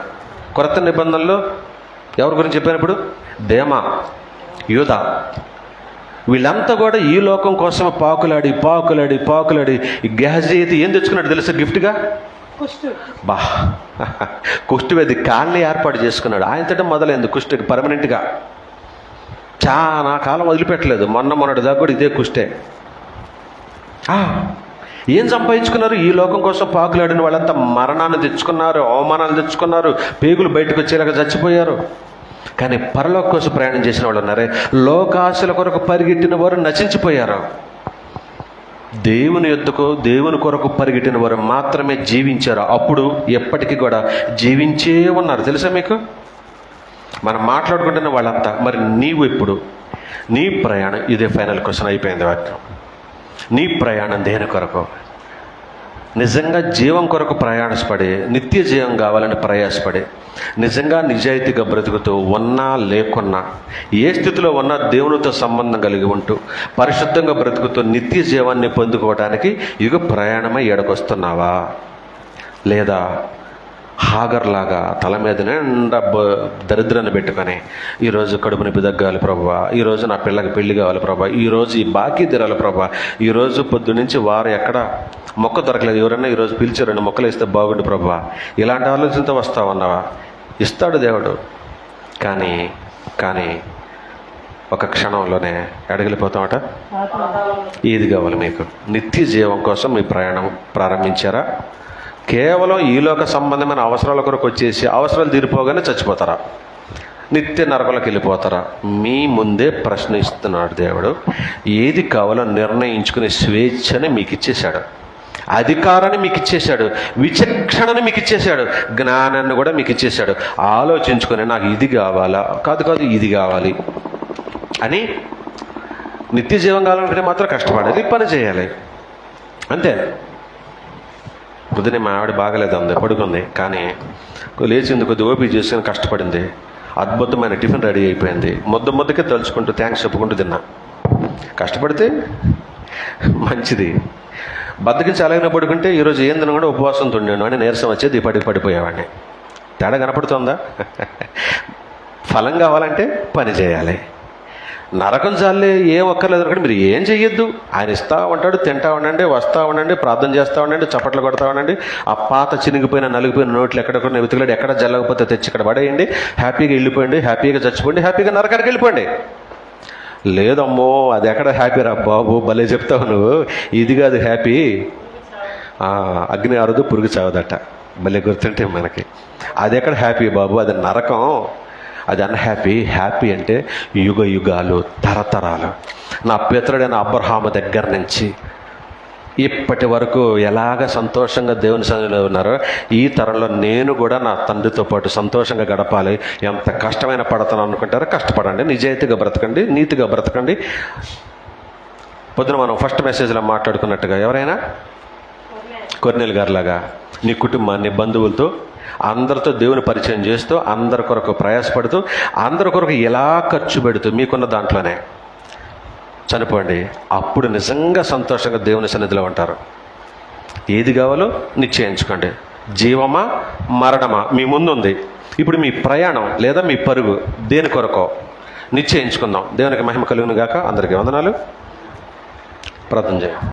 కొత్త నిబంధనలో ఎవరి గురించి చెప్పాను ఇప్పుడు? దేమా, యూదా, వీళ్ళంతా కూడా ఈ లోకం కోసం పాకులాడి పాకులాడి పాకులాడి ఈ గెహజీ అయితే ఏం తెచ్చుకున్నాడు తెలుసా గిఫ్ట్గా? బా, కుష్ఠవ్యాధి కాలనీ ఏర్పాటు చేసుకున్నాడు. ఆయనతో మొదలైంది కుష్ఠకి పర్మనెంట్గా. చాలా కాలం వదిలిపెట్టలేదు. మొన్నటి దాకా కూడా ఇదే కుష్టే. ఏం సంపాదించుకున్నారు? ఈ లోకం కోసం పాకులాడిన వాళ్ళంతా మరణాన్ని తెచ్చుకున్నారు, అవమానాలు తెచ్చుకున్నారు, పేగులు బయటకు వచ్చేలాగా చచ్చిపోయారు. కానీ పరలోక కోసం ప్రయాణం చేసిన వాళ్ళు ఉన్నారే, లోకాశల కొరకు పరిగెట్టిన వారు నశించిపోయారు. దేవుని యొద్దకు, దేవుని కొరకు పరిగెట్టిన వారు మాత్రమే జీవించారు. అప్పుడు ఎప్పటికీ కూడా జీవించే ఉన్నారు. తెలుసా మీకు? మనం మాట్లాడుకుంటున్న వాళ్ళంతా. మరి నీవు ఇప్పుడు నీ ప్రయాణం, ఇదే ఫైనల్ క్వశ్చన్ అయిపోయింది వాక్యం. నీ ప్రయాణం దేని కొరకు? నిజంగా జీవం కొరకు ప్రయాసపడి, నిత్య జీవం కావాలని ప్రయాసపడి, నిజంగా నిజాయితీగా బ్రతుకుతూ ఉన్నా లేకున్నా, ఏ స్థితిలో ఉన్నా దేవునితో సంబంధం కలిగి ఉంటూ పరిశుద్ధంగా బ్రతుకుతూ నిత్య జీవాన్ని పొందుకోవడానికి యుగ ప్రయాణమై ఎడకొస్తున్నావా? లేదా హాగర్లాగా తల మీద నిండా దరిద్రాన్ని పెట్టుకొని, ఈరోజు కడుపు నొప్పి తగ్గాలి ప్రభువా, ఈరోజు నా పిల్లకి పెళ్లి కావాలి ప్రభా, ఈరోజు ఈ బాకీ తీరాలి ప్రభా, ఈరోజు పొద్దు నుంచి వారు ఎక్కడ మొక్క దొరకలేదు, ఎవరైనా ఈరోజు పిలిచి 2 మొక్కలు ఇస్తే బాగుండు ప్రభా, ఇలాంటి ఆలోచనతో వస్తా ఉన్నావా? ఇస్తాడు దేవుడు. కానీ ఒక క్షణంలోనే ఎడగలిపోతామట. ఏది కావాలి మీకు? నిత్య జీవం కోసం మీ ప్రయాణం ప్రారంభించారా? కేవలం ఈ లోక సంబంధమైన అవసరాల కొరకు వచ్చేసి అవసరాలు తీరిపోగానే చచ్చిపోతారా? నిత్య నరకంలోకి వెళ్ళిపోతారా? మీ ముందే ప్రశ్నిస్తున్నాడు దేవుడు. ఏది కావాలో నిర్ణయించుకునే స్వేచ్ఛని మీకు ఇచ్చేశాడు, అధికారాన్ని మీకు ఇచ్చేశాడు, విచక్షణని మీకు ఇచ్చేశాడు, జ్ఞానాన్ని కూడా మీకు ఇచ్చేశాడు. ఆలోచించుకొని నాకు ఇది కావాలా, కాదు ఇది కావాలి అని. నిత్య జీవం కావాలంటే మాత్రం కష్టపడాలి, పని చేయాలి, అంతే. పొద్దునే మా ఆవిడ బాగలేదు, అంది, పడుకుంది. కానీ లేచింది, కొద్ది ఓపిక చేసుకుని కష్టపడింది. అద్భుతమైన టిఫిన్ రెడీ అయిపోయింది. ముద్దకే తలుచుకుంటూ థ్యాంక్స్ చెప్పుకుంటూ తిన్నా. కష్టపడితే మంచిది. బద్దకించి అలాగనే పడుకుంటే ఈరోజు ఏం తిన కూడా ఉపవాసంతో ఉండాను అని నీరసం వచ్చేది, పడిపోయేవాడిని. తేడా కనపడుతుందా? ఫలం కావాలంటే పని చేయాలి. నరకం చాలే, ఏం ఒక్కర్లేదు అనుకోండి, మీరు ఏం చెయ్యొద్దు. ఆయన ఇస్తూ ఉంటాడు, తింటా ఉండండి, వస్తూ ఉండండి, ప్రార్థన చేస్తూ ఉండండి, చప్పట్లు కొడతా ఉండండి. ఆ పాత చినిగిపోయిన నలిగిపోయిన నోట్లు ఎక్కడెక్కడ వెతుకులాడు, ఎక్కడ జల్లకపోతే తెచ్చి ఇక్కడ పడేయండి. హ్యాపీగా వెళ్ళిపోండి, హ్యాపీగా చచ్చిపోండి, హ్యాపీగా నరకానికి వెళ్ళిపోండి. లేదమ్మో అది ఎక్కడ హ్యాపీ రా బాబు, భలే చెప్తావు నువ్వు, ఇది కాదు హ్యాపీ. అగ్ని ఆరదు, పురుగు చావదట. భలే గుర్తుంటే మనకి. అది ఎక్కడ హ్యాపీ బాబు, అది నరకం, అది అన్హ్యాపీ. హ్యాపీ అంటే యుగ యుగాలు, తరతరాలు. నా పితరుడైన అబ్రహాము దగ్గర నుంచి ఇప్పటి వరకు ఎలాగ సంతోషంగా దేవుని సన్నిధిలో ఉన్నారో, ఈ తరంలో నేను కూడా నా తండ్రితో పాటు సంతోషంగా గడపాలి. ఎంత కష్టమైన పడతాను అనుకుంటారో కష్టపడండి, నిజాయితీగా బ్రతకండి, నీతిగా బ్రతకండి. పొద్దున మనం ఫస్ట్ మెసేజ్లో మాట్లాడుకున్నట్టుగా ఎవరైనా కొర్నేలు గారిలాగా నీ కుటుంబాన్ని, బంధువులతో, అందరితో దేవుని పరిచయం చేస్తూ, అందరి కొరకు ప్రయాసపడుతూ, అందరి కొరకు ఎలా ఖర్చు పెడుతూ మీకున్న దాంట్లోనే చనిపోండి. అప్పుడు నిజంగా సంతోషంగా దేవుని సన్నిధిలో ఉంటారు. ఏది కావాలో నిశ్చయించుకోండి. జీవమా మరణమా మీ ముందుంది. ఇప్పుడు మీ ప్రయాణం లేదా మీ పరుగు దేని కొరకో నిశ్చయించుకుందాం. దేవునికి మహిమ కలుగును గాక. అందరికీ వందనాలు. ప్రార్థన చేయండి.